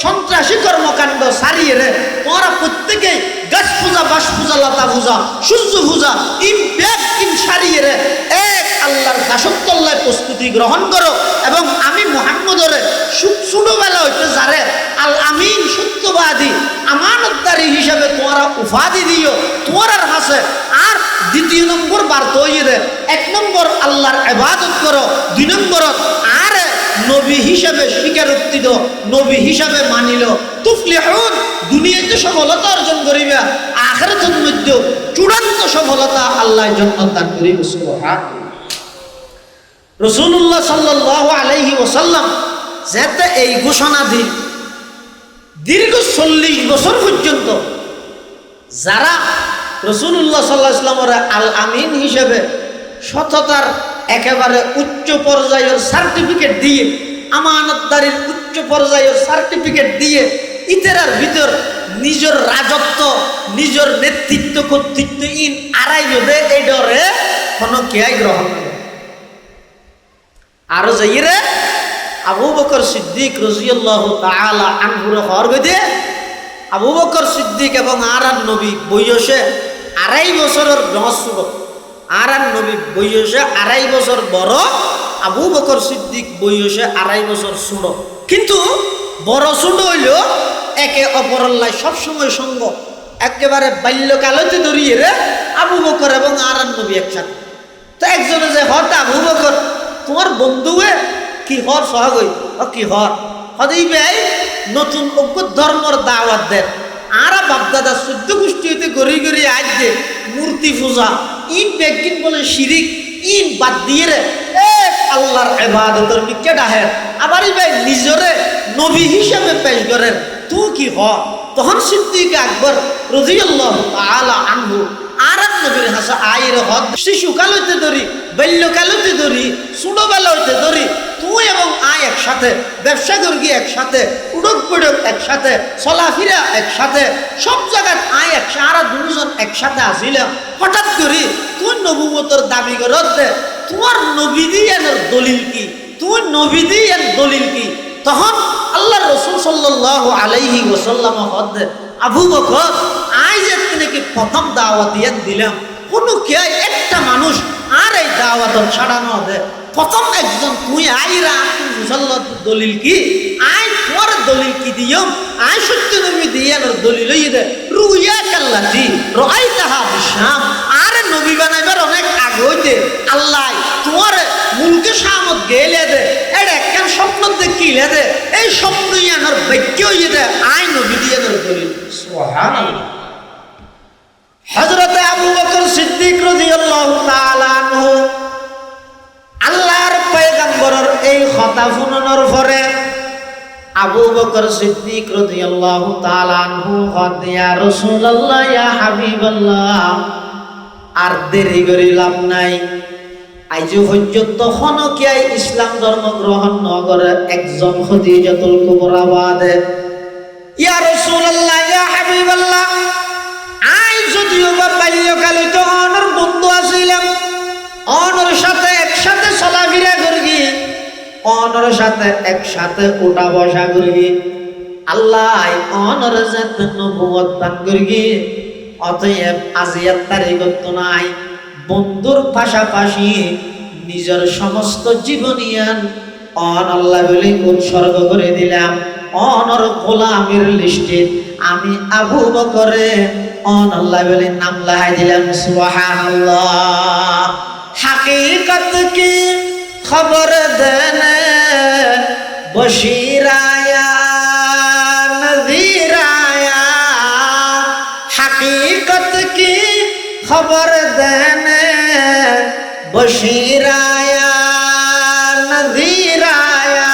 সন্ত্রাসী কর্মকাণ্ড সারিয়ে রে তোমরা প্রত্যেকেই গাছ পূজা বাস পূজা লতা পূজা সূর্য পূজা ইম ব্যাগ ইম সারিয়ে রে এক আল্লাহর দাসত্বল্লায় প্রস্তুতি গ্রহণ করো এবং আমি মুহাম্মদরে ছোটবেলা হইতে যারে আল আমিন সত্যবাদী আমানতদারি হিসাবে তোমরা উপাধি দিও তোমার হাসে আর দ্বিতীয় নম্বর বার্তা হইয়ে রে 1 নম্বর আল্লাহর ইবাদত করো 2 নম্বর আর নবী হিসাবে স্বীকারোক্তি দাও নবী হিসাবে মানিল তুফলিহুন দুনিয়াতে সফলতা অর্জন করিবে আখিরাতের মধ্যে চূড়ান্ত সফলতা আল্লাহর জান্নাত দান করিবে সুবহানাল্লাহ। রাসূলুল্লাহ সাল্লাল্লাহু আলাইহি ওয়াসাল্লাম যেতে এই ঘোষণা দিন দীর্ঘ 40 বছর পর্যন্ত যারা রাসূলুল্লাহ সাল্লাল্লাহু আলাইহি ওয়াসাল্লামের আল আমিন হিসেবে সততার একেবারে উচ্চ পর্যায়ের সার্টিফিকেট দিয়ে আমানতদারির উচ্চ পর্যায়ের সার্টিফিকেট দিয়ে ইতেরার ভিতর নিজের রাজত্ব নিজের নেতৃত্ব কর্তৃত্ব ইন আড়াই দে এই ডরে কোনো কেয়াই গ্রহণ করে আরো যাইরে আবু বকর সিদ্দিক রাদিয়াল্লাহু তাআলা আনহুর হর গদে আবু বকর সিদ্দিক এবং আর নবী বয়সে বছরের রহস্য আর নবী বয়সে 2.5 বছর বড়, আবু বকর সিদ্দিক বয়সে 2.5 বছর ছোট। কিন্তু বড় ছোট হইল একে অপরের লাই সবসময় সঙ্গ, একেবারে বাল্যকালতে ধরিয়ে রে আবু বকর এবং আর নবী একসাথে। তো একজনে যে হত আবু বকর তোমার বন্ধু কি হর সহগই কি হর হদেই ভাই নতুন অজ্ঞ ধর্মর দাওয়াত দেন। আর বাপদাদা 14 গোষ্ঠী হইতে গড়ি গড়ি আজ দে মূর্তি পূজা ইন বেগিন বলে শিরিক ইন বাদ দিয়ে রে আল্লাহর ইবাদতের মিকে ডাহের আবার ভাই নিজরে নবী হিসেবে পেশ করেন তুই কি হ। তখন সিদ্দিক আকবর রাদিয়াল্লাহু তাআলা আনহু আর নবীর হাসা আয়ের হদ শিশুকাল হইতে ধরি, বাল্যকাল হইতে ধরি, ছোটবেলা হইতে ধরি তুই এবং আয় একসাথে, ব্যবসা করি একসাথে, উড়ক পড়ক একসাথে, চলাফেরা একসাথে, সব জায়গায় আয় একসাথে, আর দুজন একসাথে আসিলাম। হঠাৎ করি তুই নবুয়তের দাবি করত দে, তোমার নবী দিয়ানের দলিল কি, তুই নবী দিয়ান দলিল কি? তখন আল্লাহ রসুল সাল্লাল্লাহু আলাইহি ওয়াসাল্লাম হদ আবু বকর আই যে নাকি প্রথম দাওয়াত দিলাম, কোনো কে একটা মানুষ আর এই দাওয়াত ছাড়ানো দে, প্রথম একজন তুই আইরা দলিল কি, আই তোমার দলিল কি দিও, আই সত্য নবী দিয়ানোর দলিল দে রুইয়া কাল্লাতি রাই তাহা বিশাম। আর নবী বানাইবার অনেক আগে হইতে আল্লাহ তোমার মুলকে শামত গেলে দে এটা একখান স্বপ্ন দেখিলে দে, এই স্বপ্ন ইয়ানোর বাক্য হইয়ে দে আই নবী দিয়ানোর দলিল। সুবহানাল্লাহ। হযরত আবু বকর সিদ্দিক রাদিয়াল্লাহু তাআলা আনহু আল্লাহর পয়গম্বরের এই কথা শুনানোর পরে আবু বকর সিদ্দিক রাদিয়াল্লাহু তাআলা আনহু হদ ইয়া রাসূলুল্লাহ ইয়া হাবিবাল্লাহ আর দেরি করি লাভ নাই, আইজ পর্যন্ত হনকিয়াই ইসলাম ধর্ম গ্রহণ ন করে একজন খাদিজাতুল কুবরা বাদে। ইয়া রাসূলুল্লাহ ইয়া হাবিবাল্লাহ আই যদিও বা বাল্যকালে তো অনর বন্ধু আছিলাম, অনর সাথে একসাথে চলাফেরা করি, অনর সাথে একসাথে উঠা বসা করি, আল্লাহ অনর যাতে নবুয়ত দান করি। অতএব আজিয়াত তারিখত নাই বন্ধুর পাশাপাশি নিজের সমস্ত জীবনিয়ান অন আল্লাহ বলে উৎসর্গ করে দিলাম। অনর গোলামের লিস্টে আমি আবু বকরে অন আল্লাহ বলে নাম লাগাই দিলাম। সুবহানাল্লাহ। হাকিকত কি খবর দেনে বশিরায়া নযীরায়া, হাকিকত কি খবর দেনে বশিরায়া नज़ीराया,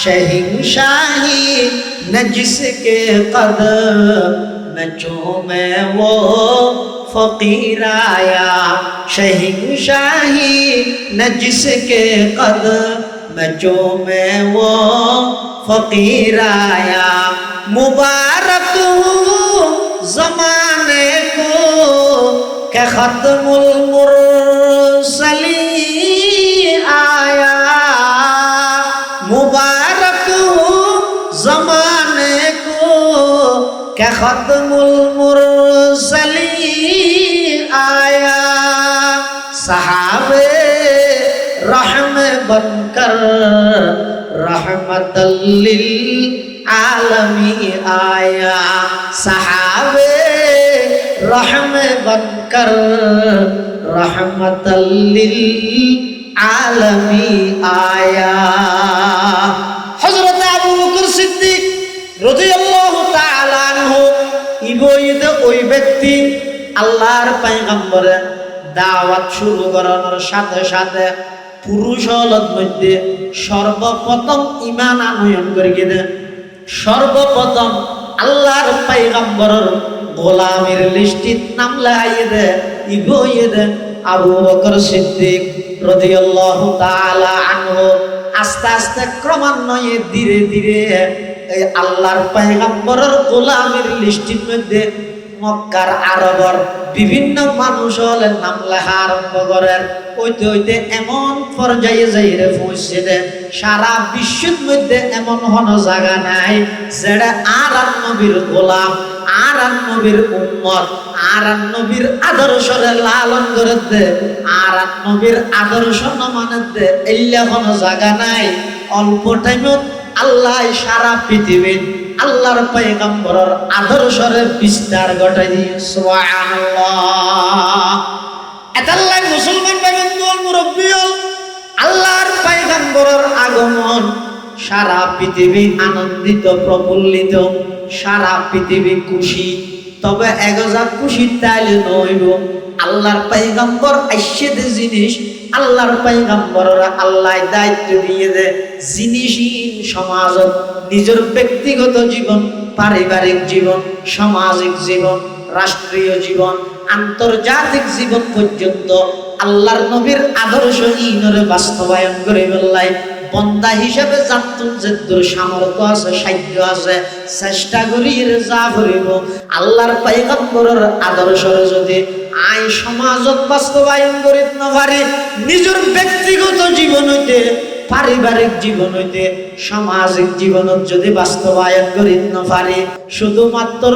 शहंशाही न जिसके कदम चूमे वो फकीर आया, शहंशाही न जिसके कदम चूमे वो फकीर आया। मुबारक ज़माने को के खत्मुल मुरसलीन आया, मुबारक ज़माने को के खत्मुल मुरसलीन आया। सहाबे रहम बनकर रहमतल लिल आलमी आया, सहाबे रहम बनकर रहमतल लिल आलमी आया। हजरत अबू बकर सिद्दीक রাদিয়াল্লাহু তাআলা আনহু ইবইদ ওই ব্যক্তি আল্লাহর পয়গম্বরে দাওয়াত শুরু করানোর সাথে সাথে পুরুষ হলত মধ্যে সর্বপ্রথম ঈমান আনয়ন করিয়ে দেন। সর্বপ্রথম আল্লাহর পয়গম্বরের গোলামের লিস্টিত নাম লাগাইয়ে দে ইবইদ আবু বকর সিদ্দিক রাদিয়াল্লাহু তাআলা আনহু। আস্তে আস্তে ক্রমান্বয়ে ধীরে ধীরে এই আল্লাহর পয়গম্বরের গোলামের লিস্টির মধ্যে মক্কার আরবর বিভিন্ন মানুষ হলে নাম লেখা আরম্ভ করেন। হইতে হইতে এমন পর্যায়ে যাইরে পৌঁছে দেন সারা বিশ্বের মধ্যে এমন কোনো জায়গা নাই যেটা আর নবীর গোলাম আর নবীর উম্মত আর নবীর আদর্শরে লালন করে দে আর নবীর আদর্শ না মানে দে এল্লা কোনো জায়গা নাই। অল্প টাইমত আল্লাহ সারা পৃথিবীর আল্লাহর পয়গম্বরের আদর্শরে বিস্তার ঘটাই দিয়ে সুবহানাল্লাহ। এতাল্লাই মুসলমান ভাই বন্ধু মুরব্বী আল্লাহর পয়গম্বরের আগমন সারা পৃথিবী আনন্দিত প্রফুল্লিত, সারা পৃথিবী খুশি। তবে একজা খুশি তাইলে নইব আল্লাহর পয়গম্বর আইসে দে জিনিস আল্লাহর পয়গম্বররা আল্লাহ দায়িত্ব দিয়ে দে জিনিসহীন সমাজ, নিজের ব্যক্তিগত জীবন, পারিবারিক জীবন, সামাজিক জীবন, রাষ্ট্রীয় জীবন, আন্তর্জাতিক জীবন পর্যন্ত আল্লাহর নবীর আদর্শ ইনরে বাস্তবায়ন করে বললাই বন্দা হিসেবে যাতুন যেদুর সামর্থ্য আছে, সাধ্য আছে, চেষ্টা করি যা করিব আল্লাহর পয়গম্বরের আদর্শরে যদি আই সমাজত বাস্তবায়ন করিত না পারি, নিজের ব্যক্তিগত জীবন হইতে, পারিবারিক জীবন হইতে, সামাজিক জীবনত যদি বাস্তবায়ন করিত না পারি, শুধুমাত্র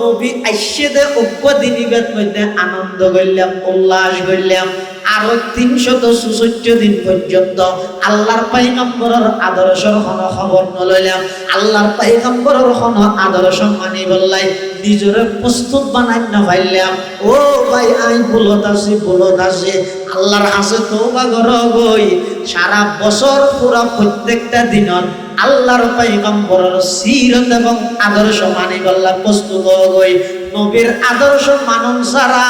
নবী আইসে দে অজ্ঞ দিনিবের মধ্যে আনন্দ করলাম, উল্লাস করলাম, আরো 364 দিন পর্যন্ত আল্লাহর পয়গম্বরের আদর্শের কোনো খবর নলইলাম, আল্লাহর পয়গম্বরের কোনো আদর্শ মানি বললাই নিজের প্রস্তুত বানাই না পাইলাম। ও ভাই আই ভুলত আছি আল্লাহর কাছে তওবা করো গই। সারা বছর পুরা প্রত্যেকটা দিনত আল্লাহর পয়গম্বরের সিরত এবং আদর্শ মানি বললা প্রস্তুত গই। নবীর আদর্শ মানন ছাড়া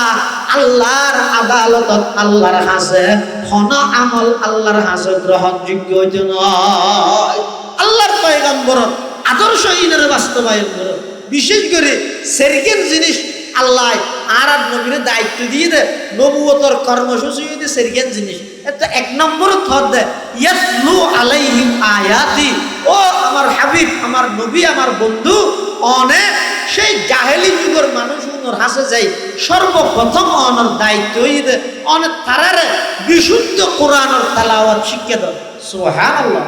আল্লাহর আদালতত আল্লাহর কাছে কোন আমল আল্লাহর কাছে গ্রহণযোগ্য হইত নয়। আল্লাহর পয়গম্বরের আদর্শ ইনের বাস্তবায়ন করো। বিশেষ করে সেরকেন জিনিস আল্লাহ আর নবীর দায়িত্ব দিয়ে দে, নবুয়তর কর্মসূচি হইতে সেরকেন জিনিস এটা 1 নম্বর থর দে ইয়াতলু আলাইহিম আয়াতি। ও আমার হাবিব, আমার নবী, আমার বন্ধু, অনেক সেই জাহেলি যুগের মানুষ উনার হাসে যাই সর্বপ্রথম অনর দায়িত্ব হইতে অনেক তারারে বিশুদ্ধ কোরআনের তেলাওয়াত শিক্ষা দাও। সুবহানাল্লাহ।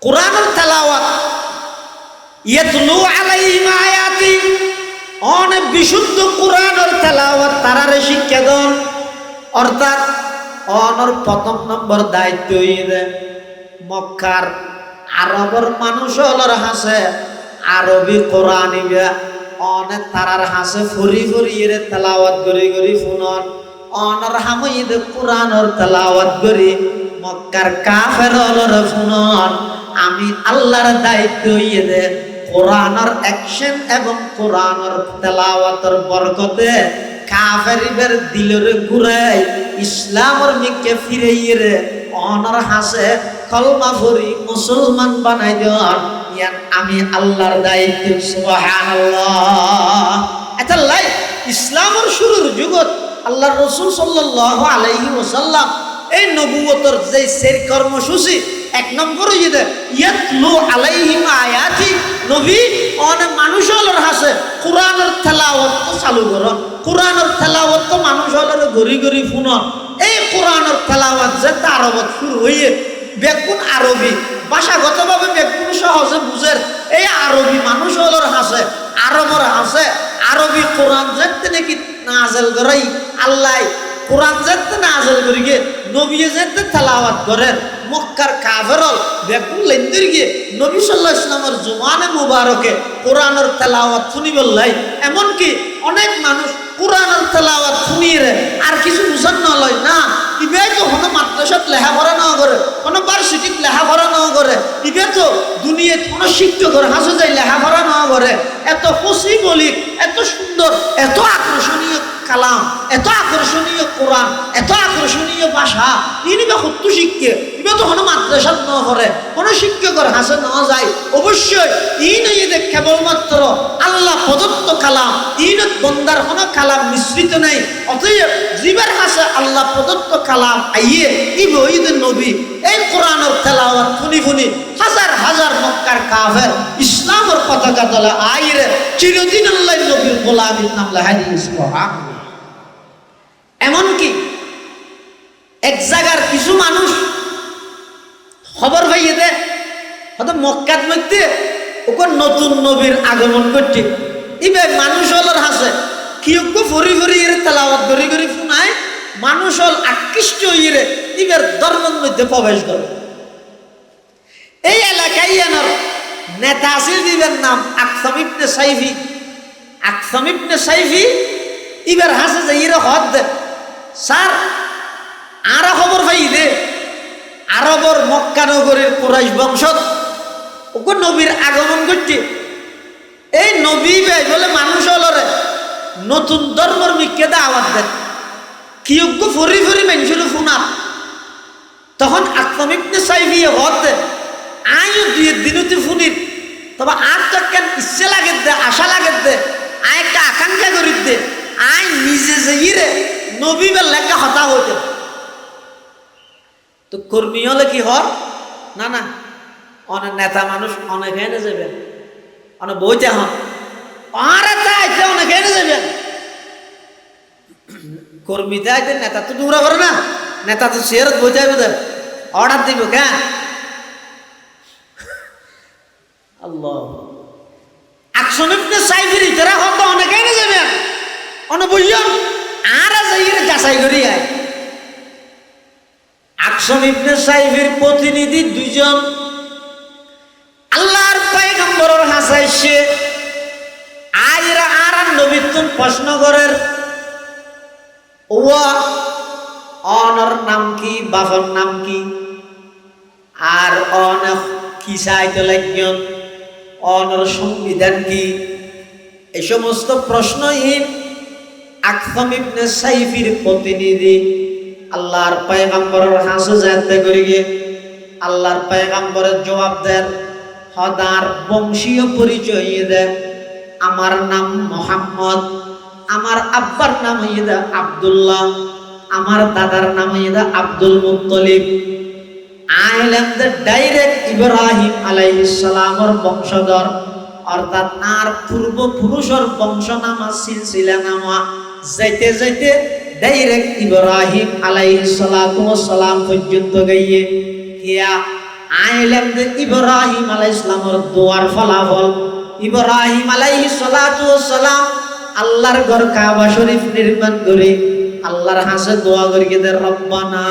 কোরআনের তেলাওয়াত ইয়াতলু আলাইহিম আয়াতি, অনেক বিশুদ্ধ কোরআনের তেলাওয়াত তারারে শিক্ষা দাও। অর্থাৎ অনর প্রথম নম্বর দায়িত্ব হইতে মক্কার আরবের মানুষ হলর হাসে আরবি কোরআন ইবা অনেক তারার হাসে ফরি ফরিয়ে তেলাওয়াত করি করি ফুনন অনর হামইদ কোরআনের তেলাওয়াত করি মক্কার কাফের হলর ফুনন। আমি আল্লাহর দায়িত্ব হইয়ে দে কোরআনের অ্যাকশন এবং কোরআনের তেলাওয়াতের বরকতে কাফেরদের দিলরে ঘুরাই ইসলামের দিকে ফিরাইয়ে রে অনর হাসে কলমা পড়ি মুসলমান বানাই দেওয়ার আমি আল্লাহর দায়িত্ব। সুবহানাল্লাহ। এটা লাই ইসলামের শুরুর যুগত আল্লাহর রাসূল সাল্লাল্লাহু আলাইহি ওয়াসাল্লাম এই নবুয়তর যে সের কর্মসূচি 1 নম্বর হইতে ইয়াতলু আলাইহিম আয়াতি। নবী অনেক মানুষ হলর হাসে কোরআনের তেলাওয়াত চালু করন, কোরআনের তেলাওয়াত তো মানুষ হলর ঘুরি ঘুরি শুনন। এই কোরআনের তেলাওয়াত যে আরবত শুরু হইয়ে বেগুন আরবি ভাষাগতভাবে বেগুন সহজে বুঝের এই আরবি মানুষ হলর হাসে আরবর হাসে আরবি কোরআন যেতে নাকি নাজেল করাই আল্লাহ কোরআন যেতে নাজেল করি গিয়ে নবী যেতে তেলাওয়াত করেন মক্কার কাফেরল বেগুন লেন্দির গিয়ে নবী সাল্লাল্লাহু আলাইহি ওয়াসাল্লামের জুমানে মুবারকে কোরআনের তেলাওয়াত শুনি বললাই। এমনকি অনেক মানুষ কোরআনের তেলাওয়াত শুনিয়ে আর কিছু বুঝান না লয় না ইবে তো কোনো মাদ্রাসাত লেখাপড়া না করে, কোনো ভার্সিটিত লেখাপড়া না করে, ইবে তো দুনিয়াত কোনো শিক্ষকের হাসে যাই লেখাপড়া না করে। এত খুশি বলি, এত সুন্দর, এত আকর্ষণীয় কালাম, এত আকর্ষণীয় কোরআন, এত আকর্ষণীয় ভাষা ইনিবে হত্যু শিক্ষে ইবে তো কোনো মাদ্রাসাত না করে, কোনো শিক্ষকের হাসে না যায়। অবশ্যই ইনইদে কেবলমাত্র আল্লাহ প্রদত্ত কালাম, ইনত বন্দার কোনো কালাম মিশ্রিত নেই। অতএব জীবের হাসে আল্লাহ প্রদত্ত কালাম আইয়ে ইবে ঈদ নবী এই কোরআনের তেলাওয়াত শুনি শুনি হাজার হাজার মক্কার কাফের ইসলামের পতাকা তলে আইরে চিরদিন আল্লাহ নবীর গোলামীর নাম লাহাই সুবহানাল্লাহ। এমনকি এক জায়গার কিছু মানুষ খবর পাইয়ে দে হয়তো মক্কার মধ্যে ওকে নতুন নবীর আগমন করছে, ইবে মানুষ হলর হাসে কিয়োগ্য ফরি ফরি এর তেলাওয়াত গরি গরি শুনায় মানুষ হল আকৃষ্ট হইরে ইবের ধর্মের মধ্যে প্রবেশ করে। এই এলাকায় এনার নেতা আসিল দিবেন নাম আকসাম ইবনে সাইফি। আকসাম ইবনে সাইফি ইবের হাসে যে ইরে হদ দে স্যার আরো খবর পাই দে আরবর মক্কা নগরীর কুরাইশ বংশত ওকে নবীর আগমন করছে। এই নবী ভাই বলে মানুষ হলরে নতুন ধর্মের মিকে দাওয়াত দেন কিয়োগ্য ফরি ফরি মানুষের ফুনা। তখন আকসাম ইবনে সাইফি হদ দে আইও দুই দিনতে ফুনির তবে আর তো কেন ইচ্ছে লাগে দে আশা লাগে দে আয় একটা আকাঙ্ক্ষা করি দে আয় নিজে যে ইরে নবী বের লেখা হতা হইতে তো কর্মী হলে কি হর না না অনেক নেতা মানুষ অনেক এনে যাবেন অনেক বইতে হন আরে তাইতে অনেক এনে যাবেন কর্মীতে আইতে নেতা তো দূরা করে না নেতা তো শেয়ার বইতে হবে অর্ডার দিব কেন আল্লাহ আকসাম ইবনে সাইফির ইতরা হতো অনেক এনে যাবেন অনেক বইয়ন আর যাইরে যাচাই করি আয়। আকসাম ইবনে সাইফির প্রতিনিধি দুইজন আল্লাহর পয়গম্বরের হাসাইছে আইরা আর নবীতুন প্রশ্ন করের ওয়া অনর নাম কি বাবার নাম কি আর অন কি চাইতে লাগবেন অনর সংবিধান কি এই সমস্ত প্রশ্নহীন আকসাম ইবনে সাইফির প্রতিনিধি আল্লাহর পয়গম্বরের হাসু যাতে করি গিয়ে আল্লাহর পয়গম্বরের জবাব দেন হদার বংশীয় পরিচয় দেন আমার নাম মোহাম্মদ আমার আব্বার নাম হইদা আব্দুল্লাহ আমার দাদার নাম হইদা আব্দুল মুত্তলিব আইলাম দ্য ডাইরেক্ট ইব্রাহিম আলাইহিস সালামের বংশধর অর্থাৎ আর পূর্বপুরুষের বংশনামা সিলসিলা নামা যাইতে যাইতে ডাইরেক্ট ইব্রাহিম আলাইহিস সালাতু ওয়াস সালাম পর্যন্ত গিয়ে কিয়া আইলাম দ্য ইব্রাহিম আলাইহিস সালামের দোয়ার ফলাফল ইব্রাহিম আলাইহিস সালাতু ওয়াস সালাম আল্লাহর ঘর কাবা শরীফ নির্মাণ করে আল্লাহর হাসে দোয়া করি দে রব্বানা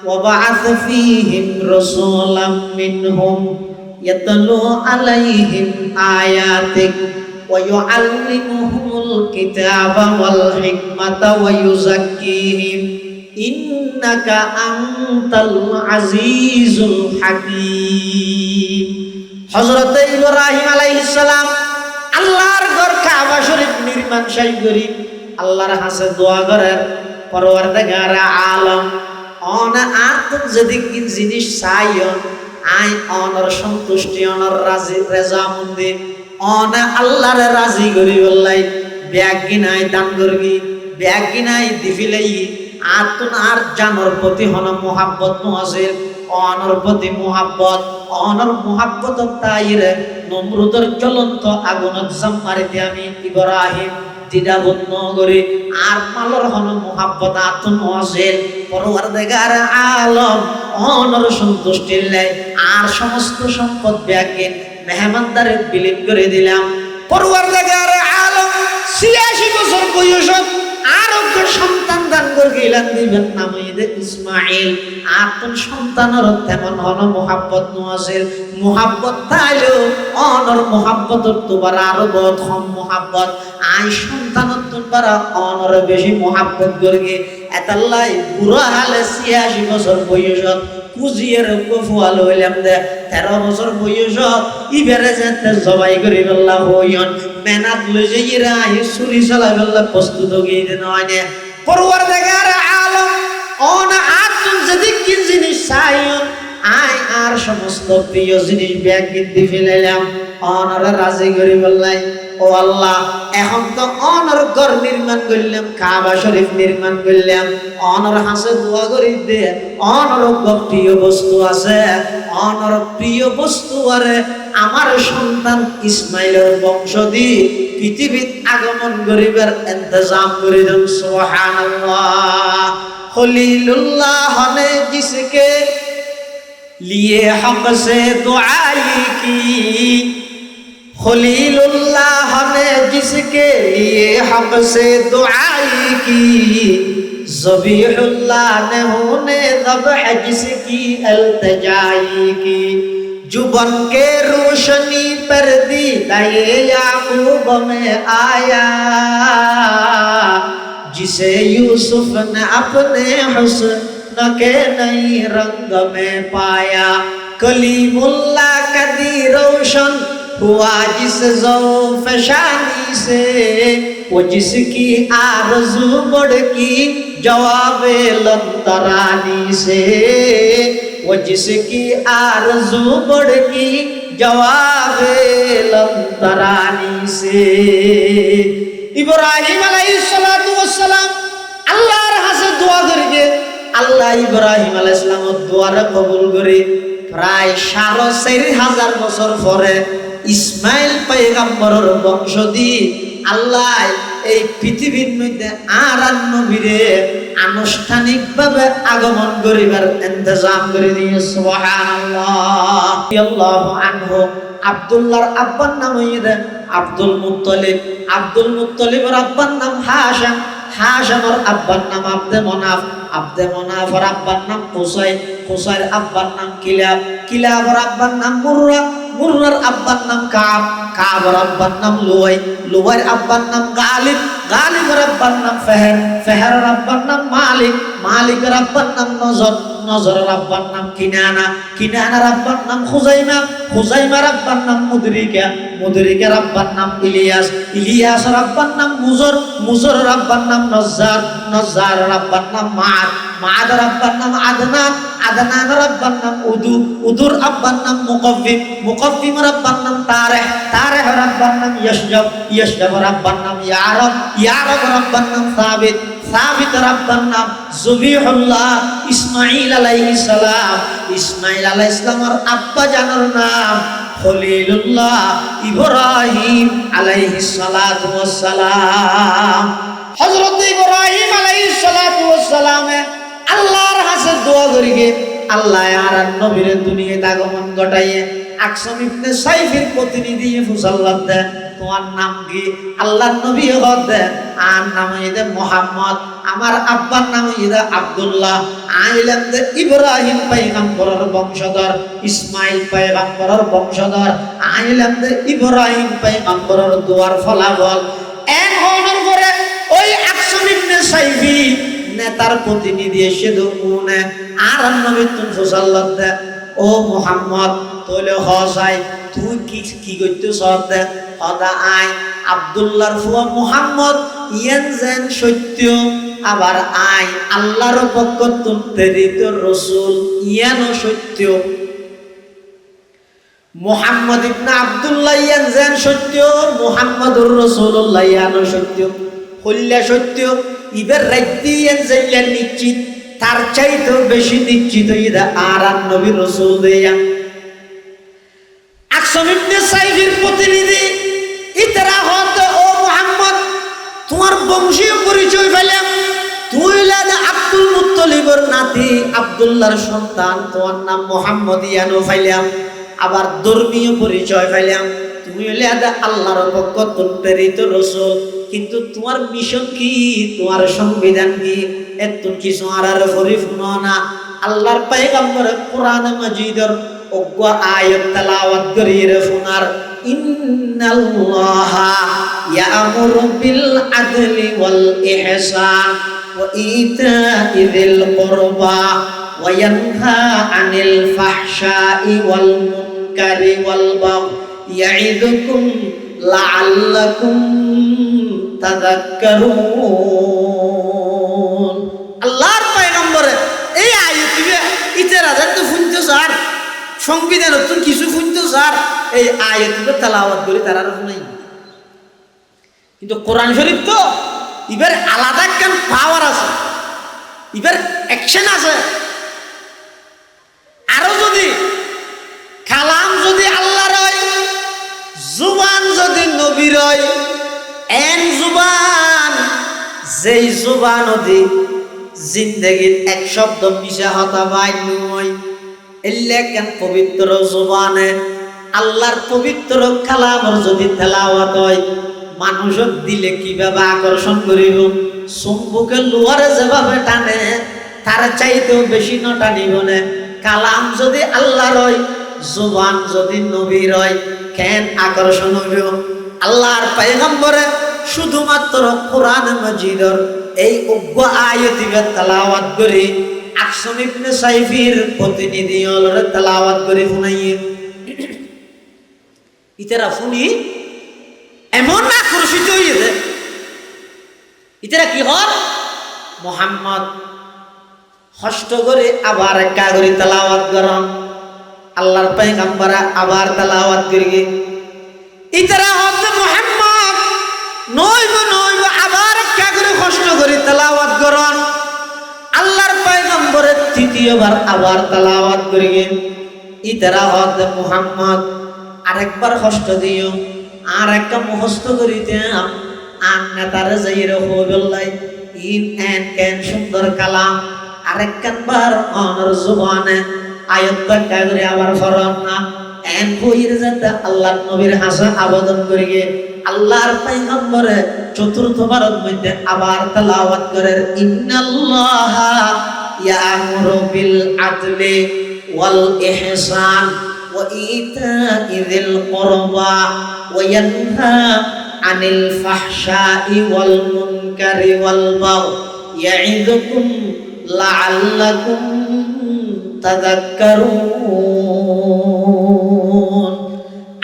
ওয়াবা'আথ ফীহিম রাসূলাম মিনহুম ইয়াতলু আলাইহিম আয়াতিক ওয়া ইউআল্লিমুহুমুল কিতাবা ওয়াল হিকমাতা ওয়া ইউযাক্কিহিম ইন্নাকা আনতাল আজিজুল হাকীম। হযরত ইব্রাহিম আলাইহিস সালাম আল্লাহর ঘর কাবা শরীফ নির্মাণ শাই করি আল্লাহর হাসে দোয়া করেন পরওয়ারদিগার আলম অন আতুম যদি কি জিনিস চাইও আই অনর সন্তুষ্টি অনর রাজি রেজামন্দি অন আল্লাহর রাজি করি বললাই ব্যাগ গিনাই দান করবি ব্যাগ গিনাই দিফিলাই আতুন আর জানর প্রতি হন মোহাব্বত নওয়াজের অনর প্রতি মোহাব্বত অনর মোহাব্বত তাইরে নমরুদের জ্বলন্ত আগুনত জাম্মারিতে আমি ইব্রাহিম দ্বিধাবোধ নগরী আর মালর হন মোহাব্বত আতুন নওয়াজের পরওয়ারদিগার আলম অনর সন্তুষ্টির লাই আর সমস্ত সম্পদ ব্যাগে মেহমানদারে বিলীন করে দিলাম। পরওয়ারদিগার আলম ৮৬ বছর বয়সত আরোগ্য সন্তান দান করে গেলেন দিবেন নাম হইদে ইসমাইল আতুন সন্তানের তেমন হন মোহাব্বত নওয়াজের মোহাব্বত তাইলো অনর মোহাব্বতর তোবার আরো বহুত হম মোহাব্বত আই সন্তানত তোবার অনর বেশি মোহাব্বত করগে এতাল্লাই বুড়া হালে ৮৬ বছর বয়সত কুজিয়ের ফুয়াল হইলাম দে ১৩ বছর বয়সত ইবেরে যেতে জবাই করি বললা হইন মেনাত লই যে ইরা আহি ছুরি চালাই বললা প্রস্তুত হয়ে দেন হয়নে পরওয়ারদিগার আলম অন আতুন যদি কি জিনিস চাইও আই আর সমস্ত প্রিয় জিনিস ব্যাগ গিন্দি ফেলাইলাম অনর রাজি করি বললাই ও আল্লাহ এখন তো অনর ঘর নির্মাণ করলাম কাবা শরীফ নির্মাণ করলাম অনর হাসে দোয়া করি দে অনর প্রিয় বস্তু আছে অনর প্রিয় বস্তু আরে আমার সন্তান ইসমাইলের বংশ দি পৃথিবীত আগমন করিবার ইন্তজাম করে দেন সুবহানাল্লাহ। খলিলুল্লাহ ने जिसके लिए हक से दुआई की खलीलुल्लाह ने जिसके लिए हक से दुआई की, ज़बीहुल्लाह ने होने ज़ब्ह जिसकी अल्तजाई की, जुबन के रोशनी पर दीदाए याकूब में आया, जिसे यूसुफ ने अपने हुस्न के नई रंग में पाया। कलीमुल्लाह का दी रोशन हुआ जिस ज़ौफ़ शानी से, वो जिसकी आरज़ू बढ़ की जवाबे लंतरानी से, वो जिसकी आरज़ू बढ़ की जवाबे लंतरानी से। इब्राहिम अलैहिस्सलातु वस्सलाम अल्लाहर हासे দোয়া করিকে আল্লাহ ইব্রাহিম আলাইহিস সালামের দোয়ারে কবুল করে প্রায় ৪,৫০০ বছর পরে ইসমাইল পয়গম্বরের বংশ দি আল্লাহ এই পৃথিবীর মধ্যে আর নবীরে আনুষ্ঠানিকভাবে আগমন করিবার ইন্তজাম করে দিয়ে সুবহানাল্লাহ। আল্লাহু আনহু আব্দুল্লাহর আব্বার নাম হইছে আব্দুল মুত্তালিব, আব্দুল মুত্তালিবের আব্বার নাম হাশিম, হাশিমের আব্বার নাম আব্দে মনাফ, আব্দে মনাফের আব্বার নাম কুসাই, কুসাইর আব্বার নাম কিলাব, কিলাবের আব্বার নাম মুররা, মুররার আব্বার নাম কাব, কাবের আব্বার নাম লুয়াই, লুয়াইর আব্বার নাম গালিব, গালিবের আব্বার নাম ফেহের, ফেহেরের আব্বার নাম মালিক, মালিকের আব্বার নাম নজর, নজরের আব্বার নাম কিনানা, কিনানার আব্বার নাম খুজাইমা, খুজাইমার আব্বার নাম মুদরিকা, মুদরিকার আব্বার নাম ইলিয়াস, ইলিয়াসের আব্বার নাম মুজর, মুজরের আব্বার নাম নজ্জার, নজ্জারের আব্বার নাম মাআদ, মাআদের আব্বার নাম আদনান, আদনানের আব্বার নাম উদু, উদুর আব্বার নাম মুকফিম, মুকফিমের আব্বার নাম তারেহ, তারেহের আব্বার নাম ইয়াশজাব, ইয়াশজাবের আব্বার নাম ইয়ারব, ইয়ারবের আব্বার নাম সাবিত, সাবিতের আব্বার নাম জবিহুল্লাহ। ইসমাইল আলাইহিস সালাম, ইসমাইল আলাইহিস সালামের আব্বা জানের নাম খলিলুল্লাহ ইব্রাহিম আলাইহিস সালাতু ওয়াস সালাম। হযরত ইব্রাহিম আলাইহিস সালাতু ওয়াস সালামে আল্লাহর কাছে দোয়া করিকে আল্লাহ আর নবীর দুনিয়াতে আগমন ঘটাইয়ে আকসাম ইবনে সাইফের প্রতিনিধি ফুসাল্লাত দেন, তোমার নাম কি? আল্লাহর নবী হদ দেন আর নাম হইছে মুহাম্মদ, আমার আব্বার নাম হইছে আব্দুল্লাহ, আইলাম যে ইব্রাহিম পয়গম্বরের বংশধর, ইসমাইল পয়গম্বরের বংশধর, আইলাম যে ইব্রাহিম পয়গম্বরের দোয়ার ফলাফল। এন হওয়ার পরে ওই আকসাম ইবনে সাইফি নেতার প্রতিনিধি এসে দুনে আর নবী তুন ফুসাল্লাত দেন, ও মুহাম্মদ তোলে হসাই তুই কি কি করতেছ? হদা আই আব্দুল্লাহর ফুয়া মুহাম্মদ ইয়ান যেন সত্য, আবার আই আল্লাহর পক্ষ প্রেরিত রাসূল ইয়ানও সত্য। মুহাম্মদ ইবনে আব্দুল্লাহ ইয়ান যেন সত্য, মুহাম্মদুর রাসূলুল্লাহ ইয়ানও সত্য, হল্লা সত্য। ইবার রাইতি ইয়ান যাইলেন নিশ্চিত, তার চাইতে বেশি নিশ্চিত ইদা আর নবী রাসূল দেয়া। আকসাম ইবনে সাইফের প্রতিনিধি ইতরা হতে, ও মুহাম্মদ তোমার বংশীয় পরিচয় পেলাম, তুই লাদা আব্দুল মুত্তালিবের নাতি আব্দুল্লাহর সন্তান, তোমার নাম মুহাম্মদ ইয়ানো পাইলাম, আবার ধর্মীয় পরিচয় পাইলাম, তুমি লাদা আল্লাহর পক্ষ প্রেরিত রাসূল, কিন্তু তোমার মিশন কি, তোমার সংবিধান কি? এত কিছু আর পরিপূর্ণ না। আল্লাহর পয়গম্বর কোরআন মাজিদের অজ্ঞ আয়াত তেলাওয়াত করিয়ে শোনার, ইন্নাল্লাহা ইয়ামুরু বিল আদলি ওয়াল ইহসান ওয়া ইতা'i যিল কুরবা ওয়া ইয়ানহা আনিল ফাহশাই ওয়াল মুনকারি ওয়াল বাগই ইয়া'iদুকুম লাআল্লাকুম তাযাক্কারুন। আল্লাহর পয়গম্বর এই আয়াত ইতে রাজার তো শুনতে স্যার, সংবিধান তুই কিছু শুনতে স্যার, এই আয়াত তেলাওয়াত করে তারা শুনাই। কিন্তু কোরআন শরীফ তো এবার আলাদা কেন পাওয়ার আছে, এবার অ্যাকশন আছে। আরো যদি কালাম যদি আল্লাহর হয়, জুবান যদি নবীর হয়, এন জুবান যেই জুবান অধি জিন্দগির এক শব্দ মিশা হতা বাই নয়, এলে কেন পবিত্র জুবানে আল্লাহর পবিত্র কালামর যদি তেলাওয়াত হয়, মানুষের দিলে কিভাবে আকর্ষণ করিব, চুম্বকের লোহারে যেভাবে টানে তার চাইতেও বেশি ন টানিব না। কালাম যদি আল্লাহর হয়, জুবান যদি নবীর হয়, কেন আকর্ষণ হইব? আল্লাহর পয়গম্বরে শুধুমাত্র কোরআন মাজিদের এই উগ্র আয়াতিবে তেলাওয়াত করে আকসম ইবনে সাইফির প্রতিনিধি হলরে তেলাওয়াত করে শুনাইয়ে ইতারা শুনি এমন আকর্ষিত হইছে, ইতারা কি হল মোহাম্মদ কষ্ট করে আবার একা করে তেলাওয়াত করেন, আল্লাহর পয়গম্বরা আবার তেলাওয়াত করিয়ে ইতারা হত মোহাম্মদ নইব আবার একা করে কষ্ট করে তেলাওয়াত করেন, আল্লাহর পয়গম্বরের তৃতীয়বার আবার তেলাওয়াত করিয়ে ইতারা হত মোহাম্মদ আরেকবার কষ্ট দিও, আর একটা মুখস্থ করিতে আর নেতারে যাই রহমতুল্লাহ ইন এন কেন সুন্দর কালাম আরেকবার অনর জুবানে আয়াত ব্যাখ্যা করে আবার ফরন না এন কইর যাতে আল্লাহর নবীর হাসা আবেদন করিয়ে আল্লাহর পয়গম্বরে চতুর্থবারের মধ্যে আবার তেলাওয়াত করে ইন্নাল্লাহা ইয়া'মুরু বিল আদলি ওয়াল ইহসান وإيتاء ذي القربى وينهى عن الفحشاء والمنكر والبغي يعظكم لعلكم تذكرون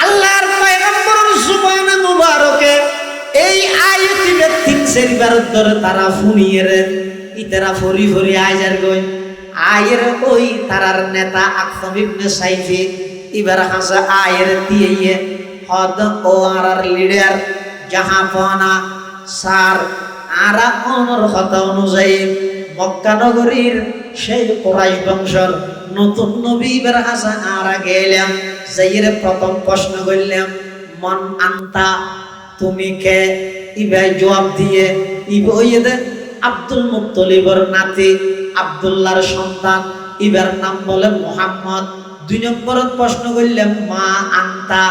আল্লাহর পয়গম্বর সুবহান মুবারকে এই আয়াতি ব্যক্তি সেরিবার ধরে তারা ফুনিয়ে ইতারা ফরি ফরি আইজার গই আয়ের ওই তারার নেতা আকসম ইবনে সাইফি এবার হাসা আয়ের দিয়ে হদ ও আর লিডার জাহাপনা সার আরা অনর কথা অনুযায়ী মক্কা নগরীর সেই কুরাইশ বংশর নতুন নবী এবার হাসা আরা গেলাম যাইয়ের প্রথম প্রশ্ন করলাম মন আন্তা তুমি কে ইবাই জবাব দিয়ে ইবইদে আব্দুল মুত্তলিবর নাতি আব্দুল্লাহর সন্তান ইবার নাম বলে মুহাম্মদ। দুই নম্বর প্রশ্ন করলাম মা আন্তা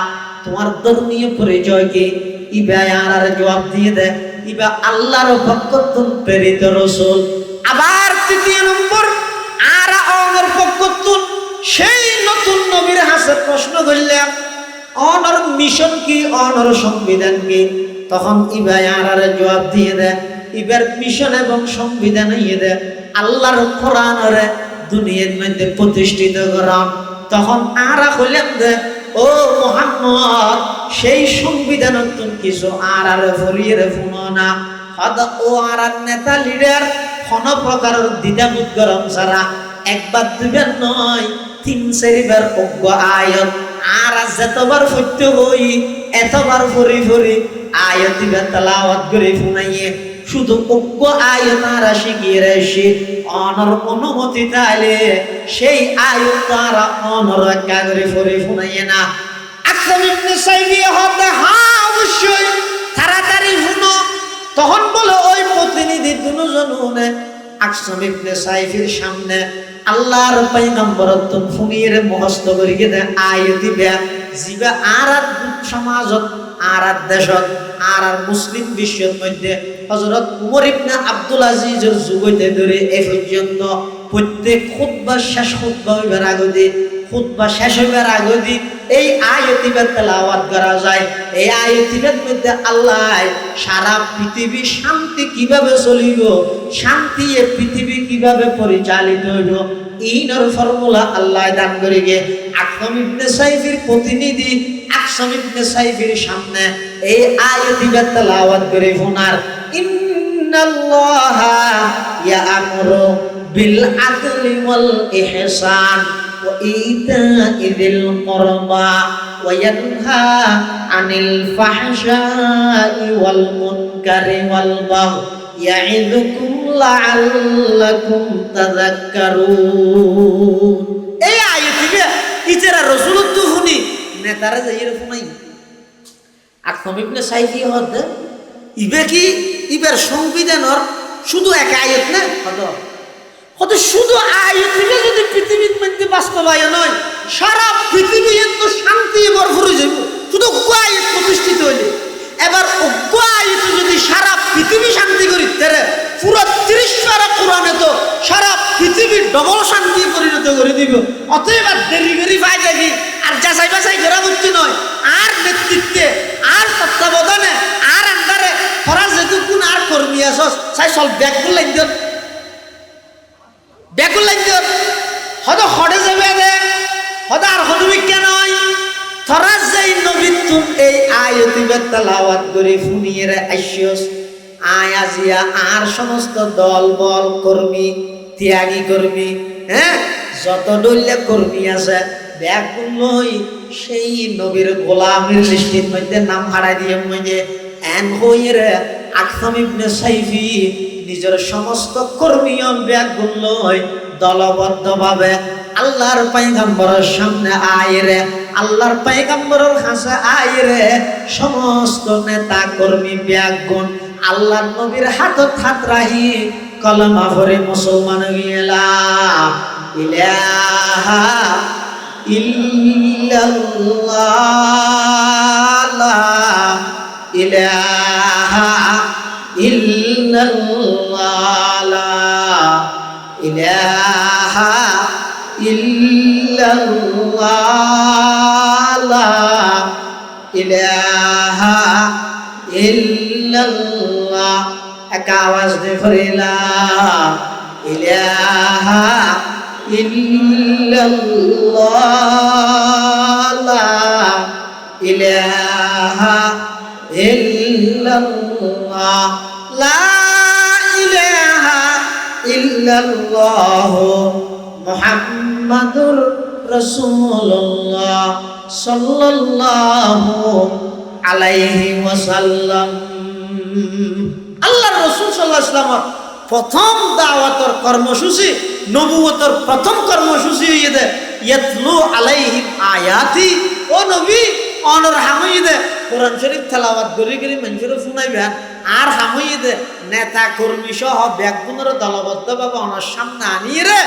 তোমার ধর্মীয় পরিচয় কি ইবা আর জবাব দিয়ে দে ইবা আল্লাহর পক্ষতুন প্রেরিত রাসূল। আবার তৃতীয় নম্বর আর অনর পক্ষতুন সেই নতুন নবীর হাসে প্রশ্ন করলাম অনর মিশন কি অনর সংবিধান কি, তখন ইবা আর জবাব দিয়ে দে ইবার মিশন এবং সংবিধান ইয়ে দে আল্লাহর কোরআনরে দুনিয়ার মধ্যে প্রতিষ্ঠিত করাম। তখন আরা কইলাম যে ও মুহাম্মদ সেই সংবিধান তুমি কিছু আর ফরিয়ে ফুনো না হদ ও আর নেতা লিডার কোন প্রকারের দ্বিধাবোধ গরম ছাড়া একবার দুইবার নয় তিন চারিবার অজ্ঞ আয়াত আর যতবার সত্য হই এতবার ফরি ফরি আয়াত দিবার তেলাওয়াত করে ফুনাইয়ে শুধু অজ্ঞ আয়াত আর শিখিয়ে রেসি অনর অনুমতি তাইলে সেই আয়াত তারা অনর একা করে ফরি ফুনাইয়ে না। আকসম ইবনে সাইফি হতে হ্যাঁ অবশ্যই তাড়াতাড়ি শুনো। তখন বলে ওই প্রতিনিধি দুজন শুনে আকসম ইবনে সাইফির সামনে আল্লাহর পয়গম্বর তুম ফুনিয়ে মুখস্থ করি গে আয়াত দিবে জিবা আর সমাজত আর দেশত আর মুসলিম বিশ্বের মধ্যে হযরত উমর ইবনে আব্দুল আজিজের যুগতে ধরে এই পর্যন্ত প্রত্যেক খুতবা শেষ খুতবা হইবার আগে খুতবা শেষ হইবার আগে এই আয়াতিবার তেলাওয়াত করা যায়। এই আয়াতিবার মধ্যে আল্লাহ সারা পৃথিবী শান্তি কিভাবে চলিব, শান্তি এই পৃথিবী কিভাবে পরিচালিত হইব ইনর ফর্মুলা আল্লাহ দান করে গে আকসম ইবনে সাইফির প্রতিনিধি আকসম ইবনে সাইফির সামনে এই আয়াতিবার তেলাওয়াত করে ফোনার ইন্নাল্লাহা ইয়া'মুরু বিল আদলি ওয়াল ইহসান ওয়া ইতা'i যিল কুরবা ওয়া ইয়ানহা আনিল ফাহশা'i ওয়াল মুনকারি ওয়াল বাগই ইয়া'ইযুকুম লা'আল্লাকুম তাযাক্কারুন। এই আয়াতিবে ইতারা রাসূলত তো শুনি নেতারা যাইয়ের ফুনাই আকসম ইবনে সাইফি হদ ইবে কি ইবার সংবিধানের শুধু এক আয়াত না হত শুধু আয়াত থেকে যদি পৃথিবীর মধ্যে বাস্তবায়ন হয় সারা পৃথিবী এত শান্তি ভরপুর হয়ে যাবে শুধু আয়াত প্রতিষ্ঠিত হইলে। এবার অজ্ঞ আয়াত যদি সারা পৃথিবী শান্তি করি তাহলে পুরো 30 পারা কোরআনে তো সারা পৃথিবী ডবল শান্তি পরিণত করে দিব। অতএব আর দেরি করি পাই দেখি আর যাচাই বাছাই করা বুঝতে নয়, আর নেতৃত্বে আর তত্ত্বাবধানে আর আন্ডারে খরা যেটুকুন আর কর্মী আসস চাই চল ব্যাগগুলো লাইন দিন, ব্যাগগুলো লাইন দিন, হয়তো হরে যাবে দে হয়তো আর হনুবিজ্ঞা নয়। থরা যেই নবীতুন এই আয়াতিবে তেলাওয়াত করে ফুনিয়ে আইসস আয়াজিয়া আর সমস্ত দল বল কর্মী ত্যাগী কর্মী, হ্যাঁ যত দলীয় কর্মী আছে ব্যাগগুলোই সেই নবীর গোলামের লিস্টের মধ্যে নাম হারাই দিয়ে মধ্যে এন হইরে আকসাম ইবনে সাইফি নিজের সমস্ত কর্মীয়ন ব্যাগগুলোই দলবদ্ধভাবে আল্লাহর পয়গম্বরের সামনে আইরে, আল্লাহর পয়গম্বরের কাছে আইরে সমস্ত নেতা কর্মী ব্যাগগুন আল্লাহর নবীর হাতত হাত রাহি কলমা পড়ে মুসলমান গিয়েলা ইলাহা ইল্লাল্লাহ লা ইলাহা ইল্লাল্লাহ লা ইলাহা ইল্লাল্লাহ লা ইলাহা ইল্লাল্লাহ। এক আওয়াজ দিয়ে ফরিলা ইলাহা ইল্লাল্লাহ লা ইলাহা ইল্লাল্লাহ লা ইলাহা ইল্লাল্লাহ মুহাম্মাদুর রাসূলুল্লাহ সাল্লাল্লাহু আলাইহি ওয়াসাল্লাম। আল্লাহর রাসূল সাল্লাল্লাহু আলাইহি ওয়াসাল্লাম প্রথম দাওয়াতের কর্মসূচি নবুয়তের প্রথম কর্মসূচি হইয়ে ইয়াতলু আলাইহিম আয়াতি, ও নবী অনর হামইদে কোরআন শরীফ তেলাওয়াত করি করি মানুষের শুনাইবেন আর হামইদে নেতা কর্মী সহ ব্যাগগুনের দলবদ্ধভাবে অনর সামনে আনিয়ে রে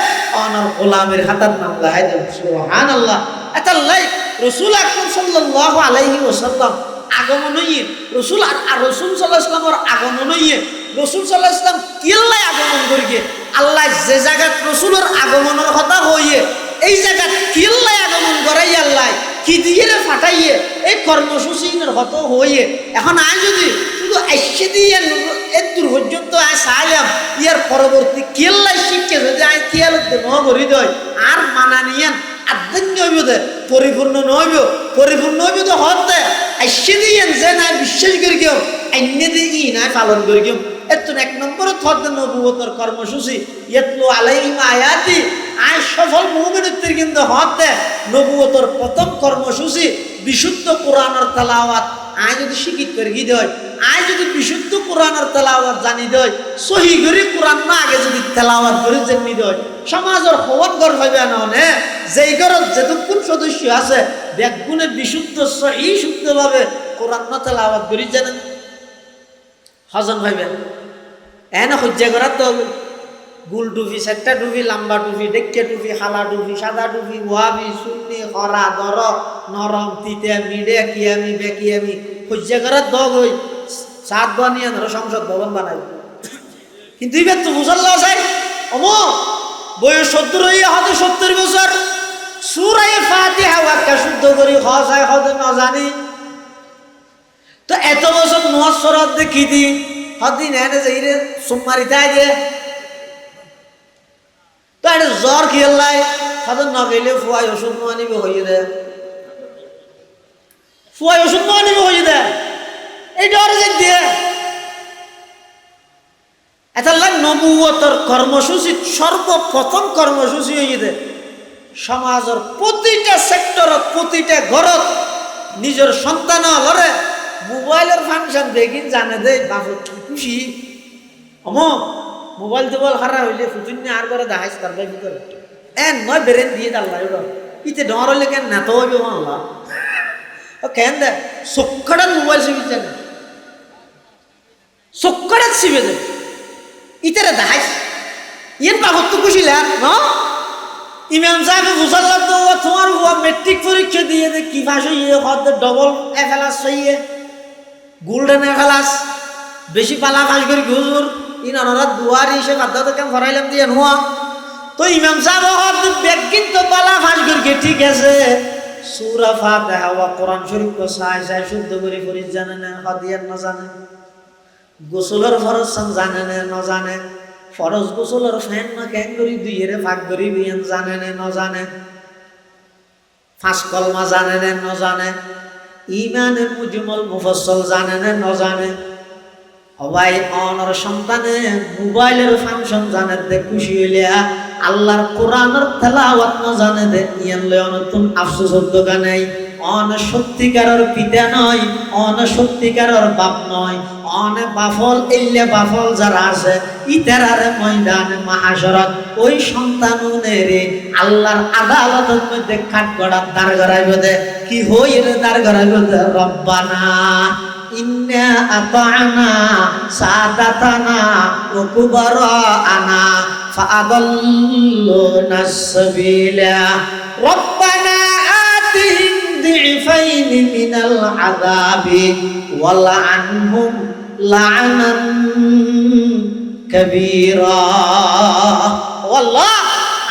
অনর গোলামের হাতার নাম লাগাই দেন। সুবহানাল্লাহ। এটা লাইক রাসূল আকরাম সাল্লাল্লাহু আলাইহি ওয়াসাল্লাম আগমন হইয়ে রাসূল আর রাসূল সাল্লাল্লাহু আলাইহি ওয়াসাল্লামের আগমন হইয়ে রাসূল সাল্লাল্লাহু আলাইহি ওয়াসাল্লাম কিল্লাই আগমন করিয়ে আল্লাহ যে জায়গাত রাসূলের আগমনের কথা হইয়ে এই জায়গা কিল্লাই আগমন করাই আল্লাহ কি দিয়ে ফাটাইয়ে এই কর্মসূচির হত হইয়ে এখন আয় যদি শুধু আইসে দিয়ে এর দূর পর্যন্ত আয় চাইলাম ইয়ার পরবর্তী কিল্লাই শিখছে যদি আয় কিয়াল নগরী দেয় আর মানা নিয়েন আধ্যাত্মিক হইব দে পরিপূর্ণ নইব, পরিপূর্ণ হইব তো হতে আইসে দিয়েন যে নাই বিশ্বাস করি কেউ আইনে দিয়ে ই নাই পালন করি কেউ। এত এক নম্বর থর নবুয়তের কর্মসূচি ইয়াতলু আলাইহিম আয়াতি আয় সফল মুমিনের কিন্তু হতে নবুয়তের প্রথম কর্মসূচি বিশুদ্ধ কোরআনের তেলাওয়াত আয় যদি শিক্ষিত করে গিয়ে দেয়, আয় যদি বিশুদ্ধ কোরআনের তেলাওয়াত জানি দেয় সহি করে কোরআন না আগে যদি তেলাওয়াত করে জেনে দেয় সমাজের হওয়ার গর হইবে না যেই ঘরের যেটুকুন সদস্য আছে ব্যাগুনে বিশুদ্ধ সহি শুদ্ধভাবে কোরআন না তেলাওয়াত করে জানেন হজম হইবে। এনে সহ্য করার তো গুল টুপি চারটা টুপি লম্বা টুপি ডেকে টুপি খালা টুপি সাদা টুপি ওয়াবি সুন্নি খরা দর নরম তিতে মিডে কিয়ামি বেকিয়ামি সহ্য করার দগ হই সাত বানিয়ে ধরো সংসদ ভবন বানাই। কিন্তু এবার তো মুসল্লা চাই অম বয়স 70 হইয়া হতে 70 বছর সূরা ফাতিহা ওয়াক্কা শুদ্ধ করি হসায় হতে না জানি তো এত বছর নসরত দেখি দি হদিন এনে যাইরে সুমারি তাই দে তো এটা জ্বর খেলাই হদন না গেলে ফুয়াই ওষুধ আনিব হইয়ে দে, ফুয়াই ওষুধ আনিব হইয়ে দে এই ডরে যে দিয়ে এটা নবুয়তের কর্মসূচি সর্বপ্রথম কর্মসূচি হইয়ে দে সমাজের প্রতিটা সেক্টরত প্রতিটা ঘরত নিজের সন্তান ঘরে মোবাইলের ফাংশন দেখিন জানে দে বাবু খুশি অম মোবাইল টোবাইল খারাপ হইলে ফুতুন আর করে দেখাইছ তার ভাই ভিতরে এন নয় বেরেন দিয়ে দাল্লা ইতে ডর হইলে কেন না তো হইব আল্লাহ কেন দে চক্ষাটার মোবাইল চিবি জান চক্ষাটার চিবে দে ইতারে দেখাইছ ইয়ের বাবু তো খুশি লাগ ন ইমাম সাহেব বুঝাল্লা তো তোমার মেট্রিক পরীক্ষা কি ফাঁস হইয়ে হদ ডবল এফেলাস হইয়ে গোল্ডেন এফেলাস বেশি পালা ফাঁস করি হুজুর ইনারা দুয়ারি এসে বাধ্যতা কেন ভরাইলাম দিয়ে নোয়া তো ইমাম সাহেব হদ বেগিন তো পালা ফাঁস করি ঠিক আছে সূরা ফাতিহা ওয়া কোরআন শরীফ তো সাই সাই শুদ্ধ করে পড়ি জানে না হাদিয়ার না জানে গোসলের ফরজ জানে না জানে ফরজ গোসলের ফ্যান না কেন করি দুইয়ের ভাগ করি বিয়ান জানে না জানে ফাঁস কলমা জানে না জানে ইমানের মুজমল মুফাসসাল জানে না জানে সবাই অনর সন্তানে মোবাইলের ফাংশন জানে দে খুশি হইলিয়া আল্লাহর কোরআনের তেলাওয়াত না জানে দে ইয়ান লয় নতুন আফসোস হতো নাই অন সত্যিকারের পিতা নয় অন সত্যিকারের বাপ নয় অন বাফল এল্লে বাফল যারা আছে ইতারার ময়দানে মাহাশরত ওই সন্তানুনেরে আল্লাহর আদালতের মধ্যে কাঠগড়ার দাঁড় করাইবে দে কি হইরে দাঁড় করাইবে দে রব্বানা ইন্না আতা'না সাদাতানা ওয়া কুবারা'না ফাআদাল্লুনা সাবিলা রব্বানা আতিহিম ضعفين من العذاب ولعنهم لعنا كبيرا والله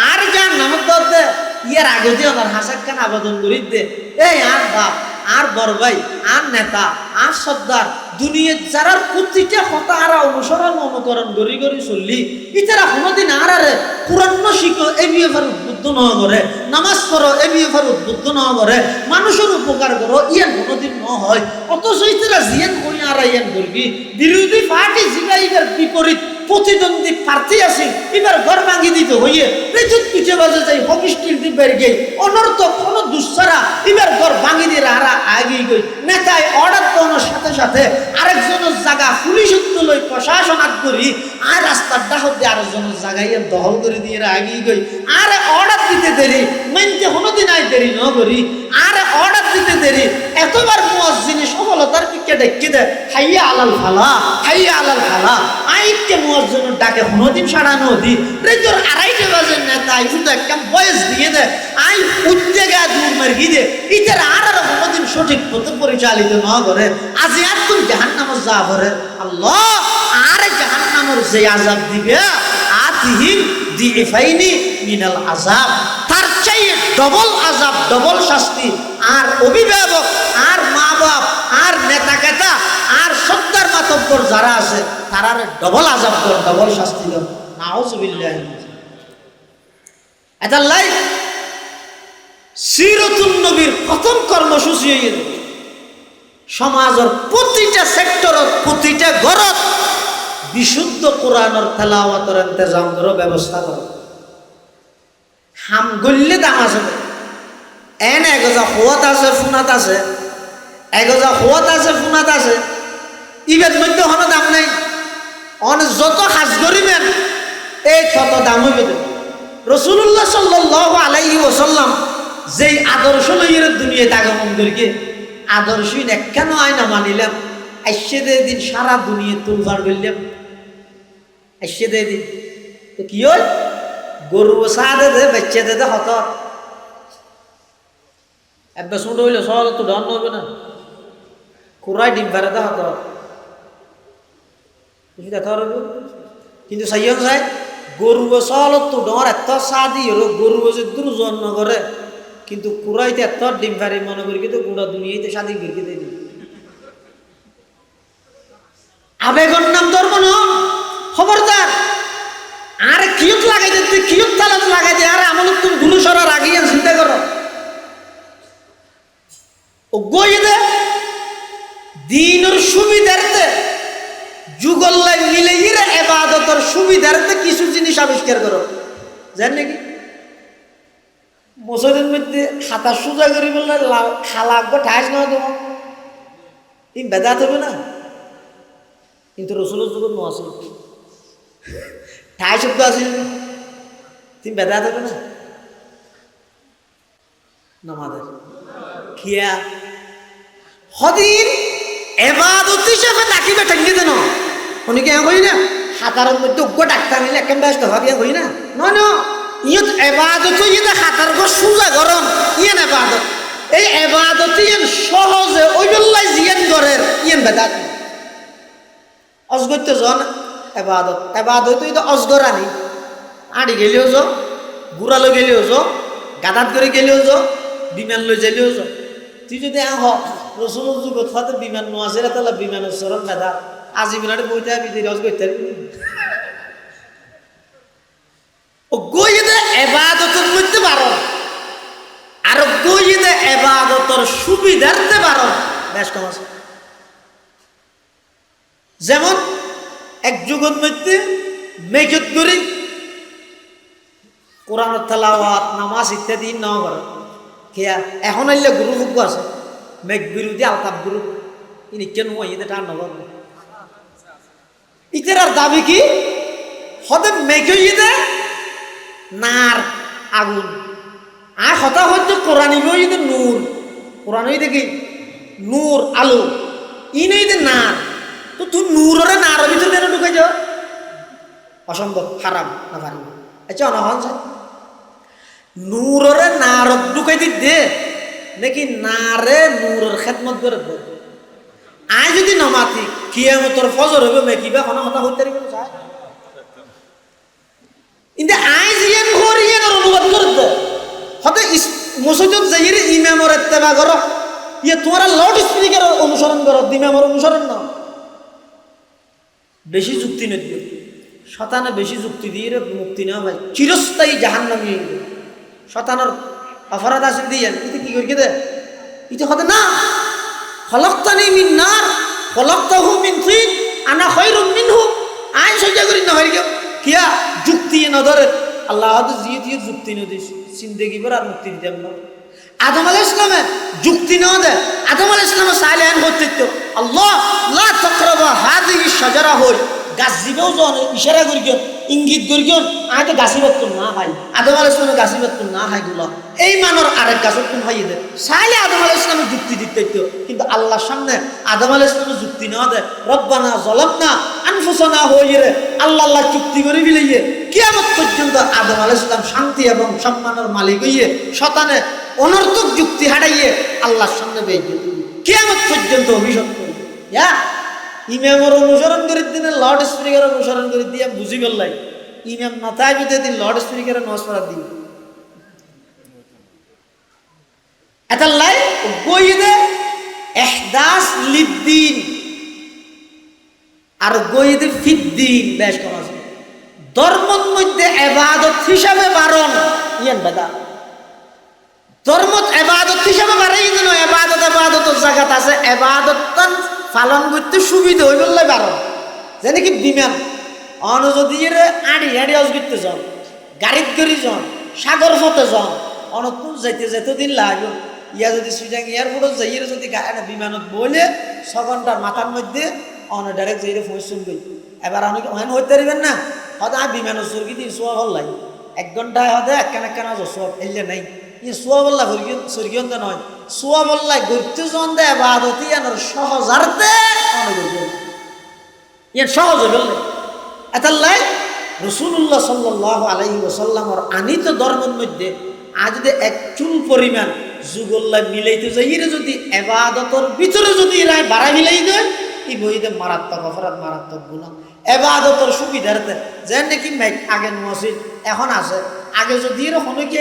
আর জাহান্নাম দতে ইয়ার আগে যে আমার হাসাক খান আবেদন করি দে এই আর বাপ আর বড় ভাই আর নেতা আর সর্দার দুনিয়ার যারা প্রতিটা কথা আর অনুসরণ অনুকরণ করি করি চললি ইতারা কোনোদিন আর আরে পুরান্ন শিখো এ বিয়ে ফার উদ্বুদ্ধ না করে নামাজ পড়ো এ বিয়ে ফার উদ্বুদ্ধ না করে মানুষের উপকার করো ইয়ান কোনোদিন ন হয় অথচ ইতারা জিয়ান কই আর ইয়ান করবি বিরোধী পার্টি জিগাইবার বিপরীত প্রতিদ্বন্দ্বী প্রার্থী আছে এবার ঘর ভাঙি দিতে হইয়ে বিদ্যুৎ পিছে বাজে যাই হকিস্টিল দিবার গে অনর্থক কোনো দুঃসারা এবার ঘর ভাঙি দিয়ে আরা আগেই গই নেতায় অর্ডার দেওয়ার সাথে সাথে আরেকজনের জায়গা পুলিশ লই প্রশাসনাত করি আর রাস্তার ডাহত দিয়ে আরেকজনের জায়গায় দখল করে দিয়ে আগেই গই আর অর্ডার দিতে দেরি মানতে কোনোদিন আই দেরি ন করি আর অর্ডার দিতে দেরি এতবার মুয়াজ্জিনে সফলতার পিকে ডেকে দেয় হাইয়া আলাল ফালা হাইয়া আলাল ফালা আইকে মুয়াজ্জিনের ডাকে কোনোদিন সাড়া নদী রেজর আড়াইটে বাজে নেতা শুধু একটা বয়স দিয়ে দেয় আই উজ্জেগা দূর মার্গি দে ইতার আর কোনোদিন সঠিক পথে পরিচালিত ন করে আজ আর তুমি জাহান্নামে যা করে আল্লাহ আর জাহান্নামের যে আযাব দিবে আতিহিম দিফাইনি মিনাল আযাব তার চাইয়ে ডবল আযাব ডবল শাস্তি আর অভিভাবক আর মা বাপ আর নেতা কেতা আর সত্তার মাতব্বর যারা আছে তারা ডবল আযাব কর ডবল শাস্তি দাও নাউযুবিল্লাহ এটা লাই সিরাতুন নবীর প্রথম কর্মসূচি হইয়ে সমাজের প্রতিটা সেক্টরত প্রতিটা ঘরত বিশুদ্ধ কোরআনের তেলাওয়াতের ইন্তজাম করো ব্যবস্থা করো হাম গল্লে দাম আছে এন এগজা হওয়াত আছে ফুনাত আছে এগজা হওয়াত আছে ফুনাত আছে ইবের মধ্যে হন দাম নাই অন যত হাজ করিবেন এই তত দাম হইবে রাসূলুল্লাহ সাল্লাল্লাহু আলাইহি ওয়াসাল্লাম যেই আদর্শ লইয়ের দুনিয়াতে আগমন করিকে আদর্শই না কেন আয়না মানিলাম আইসে দিন সারা দুনিয়া তুলফার করলাম আইসে দিন তো কি হয় গরু সাদে দে বাচ্চা দে হত একবার শুনতে হইলে সহজ তো ডন হবে না কুরাই ডিম ফেরে দে হত দেখা কিন্তু সাইয়ন সাহেব গরু সহল তো ডর এত সাদি হলো গরু যে দূর জন্ম করে কিন্তু কুরাইতে এত ডিম ফেরে মনে করি কিন্তু গোটা দুনিয়াতে সাদি গিরকে দিয়ে দিই আবেগর নাম ধর্ম ন খবরদার আর কিয়ত লাগাই দিতে কিয়ত তালাত লাগাই দে আর আমল তুমি গুলো সরার আগিয়ে চিন্তা করো ও গই দে দিনের সুবিধার্থে যুগল্লাই মিলে ইরে ইবাদতের সুবিধার্থে কিছু জিনিস আবিষ্কার করো জান নাকি মসজিদের মধ্যে হাতা সোজা করি বললে খালা ঠাইস না তোমার তুমি বেদাত হবে না কিন্তু রসুলের যুগত ন আছে ঠাই শব্দ আছে তুমি বেদা দেবে না নামাদের খিয়া হদিন এবাদত হিসেবে ডাকিবে ঠেঙ্গি দেন অনেকে কই না হাতারের মধ্যে উগ্র ডাক্তার নিলে একেবারে ব্যস্ত ভাবিয়া কই না ন ইয়ত এবাদত ইয়ে হাতার গো সোজা গরম ইয়ে এবাদত এই এবাদত বেদাত অজগর তো জন এবাদত এবাদত তো অজগর আনি আড়ি গেলেও যো গুড়ালো গেলেও যো গাদাত করে গেলেও যো বিমান লই যাইলেও যো তুই যদি আহ রসুলের যুগত হয়তো বিমান নোয়াছে তাহলে বিমানের চরণ বেদাত আজি বিরাট বইতে আমি অজগর ও গইদে এবাদতের মধ্যে বারণ আর গইদে এবাদতের সুবিধার্থে বারণ বেশ কম আছে যেমন এক যুগের মধ্যে মেঘত করি কোরআনের তেলাওয়াত নামাজ ইত্যাদি নাও করে খেয়া এখন আইলে গুরু ভোগ্য আছে মেঘ বিরোধী আলতাপ গুরু ইনি কেন ইতে টান নব ইতের আর দাবি কি হতে মেঘ ইদে নার আগুন আর হতা হচ্ছে কোরআনি ইদে নূর কোরআন দেখি নূর আলো ইনে ইদে নার তো তুই নূরের নার ভিতরে কেন ঢুকে যাও অসম্ভব হারাম না পারি আচ্ছা অনহন নূরের নার ঢুকাই দি দে নাকি নারে নূরের খেদমত করে দে আই যদি নমাতি কিয়ামতের ফজর হবে মেকিবা কোনো কথা হইতে পারিবে না চাই কিন্তু আই জিয়ান করিয়ে অনুবাদ করে দে হতে মসজিদ যাইরে ইমামের ইত্তেবা করো ইয়ে তোমরা লাউড স্পিকার অনুসরণ করো ইমামের অনুসরণ না বেশি যুক্তি নিয়ে শতানে বেশি যুক্তি দিয়ে মুক্তি নেওয়া ভাই চিরস্থায়ী জাহান্নামী শতানের অপরাধ আছে দিয়ে ইতি কি করি দে ইতি হতে না খলকতানি মিন নার খলকতাহু মিন তিন আনা খায়রুম মিনহু আই সহ্য করি না হই গেল কিয়া যুক্তি না ধরে আল্লাহ তো জিয়ে দিয়ে যুক্তি ন দিস জিন্দেগি ভর আর মুক্তি দিতে না আদম আলাইহিস সালামে যুক্তি না দে আদম আলাইহিস সালামে সাইলেন করতে আল্লাহ লা তাকরাবা হাদিহি শাজারা হই গাছ জীবেও জন ইশারা করি গেল ইঙ্গিত করি গেল আয় তো গাছি বাতুন না ভাই আদম আলাইহিস সালামে গাছি বাতুন না হাই গুলো এই মানর আরেক গাছ তুমি হাইয়ে দে সাইলে আদম আলাইহিস সালামে যুক্তি দিতে কিন্তু আল্লাহর সামনে আদম আলাইহিস সালামে যুক্তি না দে রব্বানা যালামনা আনফুসানা হইরে আল্লাহ আল্লাহ চুক্তি করে বিলিয়ে কিয়ামত পর্যন্ত আদম আলাইহিস সালাম শান্তি এবং সম্মানের মালিক হইয়ে শতানে অনর্থক যুক্তি হারাইয়ে আল্লাহর সামনে বেইজ্জতি কিয়ামত পর্যন্ত অভিশাপ করবে ইয়া ইমামের অনুসরণ করে দিনে লাউড স্পিকার অনুসরণ করে দিয়ে বুঝি গেলাই ইমাম না তাই যদি দিন লাউড স্পিকারে নসরা দিন এতাল্লাই গইদে ইহদাস লিদ্দিন আর গইদে ফিদ্দিন বেশ করা আছে ধর্মের মধ্যে ইবাদত হিসাবে বারণ ইয়ান বেদা ধর্ম ইবাদত হিসাবে বাড়াই দিন ইবাদতের জায়গাত আছে ইবাদত পালন করতে সুবিধা হয়ে গেলে বারণ যেন কি বিমান অন যদি আড়ি আড়ি অজ করতে যান গাড়িত করে যান সাগর পথে যান অনতুন যাইতে যেতে দিন লাগবে ইয়া যদি সুইডাং এয়ারপোর্টত যাইয়ে যদি বিমানত বলে 6 ঘন্টার মাথার মধ্যে অন ডাইরেক্ট যাইরে পৌঁছুন গই এবার অনেক ওখানে হইতে পারবেন না হয়তো আমি বিমানত চর্কি দিন সোয়া হল লাগে 1 ঘন্টায় হয়তো একখানা সোয়াব এলে নাই ই সোয়া বললা সর্গিয়ন্ত নয় সোয়া বললাই ঘুরতে জন দে এবাদত ইয়ানোর সহজার্থে ইয়ান সহজ হল এতাল্লাই রাসূলুল্লাহ সাল্লাল্লাহু আলাইহি ওয়াসাল্লামের আনিত ধর্মের মধ্যে আজ যদি এক চুল পরিমাণ যুগল্লা মিলাইতে যাইরে যদি ইবাদতের ভিতরে যদি রায় বাড়াই মিলাই দেয় ই বইতে মারাত্মক অপরাধ মারাত্মক গুনাহ ইবাদতের সুবিধার্থে যেন নাকি আগে মসজিদ এখন আছে আগে যদি এরকম কি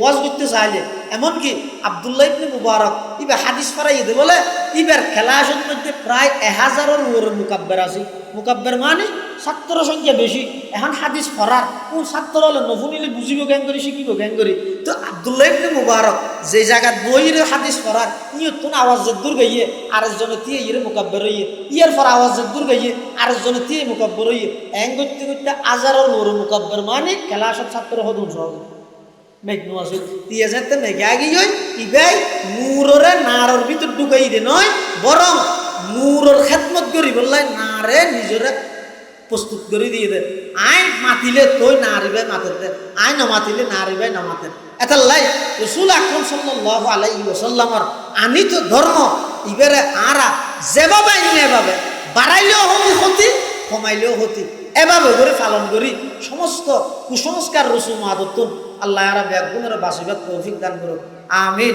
ওয়াজ করতে চাইলে এমনকি আব্দুল্লাহ ইবনে মুবারক ইবে হাদিস পড়াই দে বলে ইবার খেলাসের মধ্যে প্রায় 1000-এর উপরে মুকাব্বির আছে মুকাব্বির মানে ছাত্র সংখ্যা বেশি এখন হাদিস পড়ার কোন ছাত্র হলে নফুনিলে বুঝিব জ্ঞান করি শিখিব জ্ঞান করি তো আব্দুল্লাহ ইবনে মুবারক যে জায়গা বইরে হাদিস পড়ার ইয়ে তুন আওয়াজ দূর গাইয়ে আরেকজনে দিয়ে ইরে মুকাব্বির হইয়ে ইয়ার পর আওয়াজ দূর গাইয়ে আরেকজনে দিয়ে মুকাব্বির হইয়ে এং করতে করতে 1000-এর উপরে মুকাব্বির মানে খেলাসের ছাত্র হদুন সহজ মেঘ নোয়াছে দিয়ে যেতে মেঘে আগে হই ইবাই নূরের নারর ভিতর ঢুকাই দে নয় বরং নূরের খেদমত করি বললাই নারে নিজরে প্রস্তুত করে দিয়ে দে আই মাতিলে তুই নারিবে মাতেতে আই না মাতিলে নারিবে না মাতে এতাল্লাই রাসূল আকরাম সাল্লাল্লাহু আলাইহি ওয়াসাল্লামের আনিত ধর্ম ইবারে আরা যেভাবে নেভাবে বাড়াইলেও হতি ক্ষতি কমাইলেও হতি এভাবে করে পালন করি সমস্ত কুসংস্কার রসুম আদতুন আল্লাহ রাব্বুল আলামিন বাসিবাত তৌফিক দান করুন আমিন।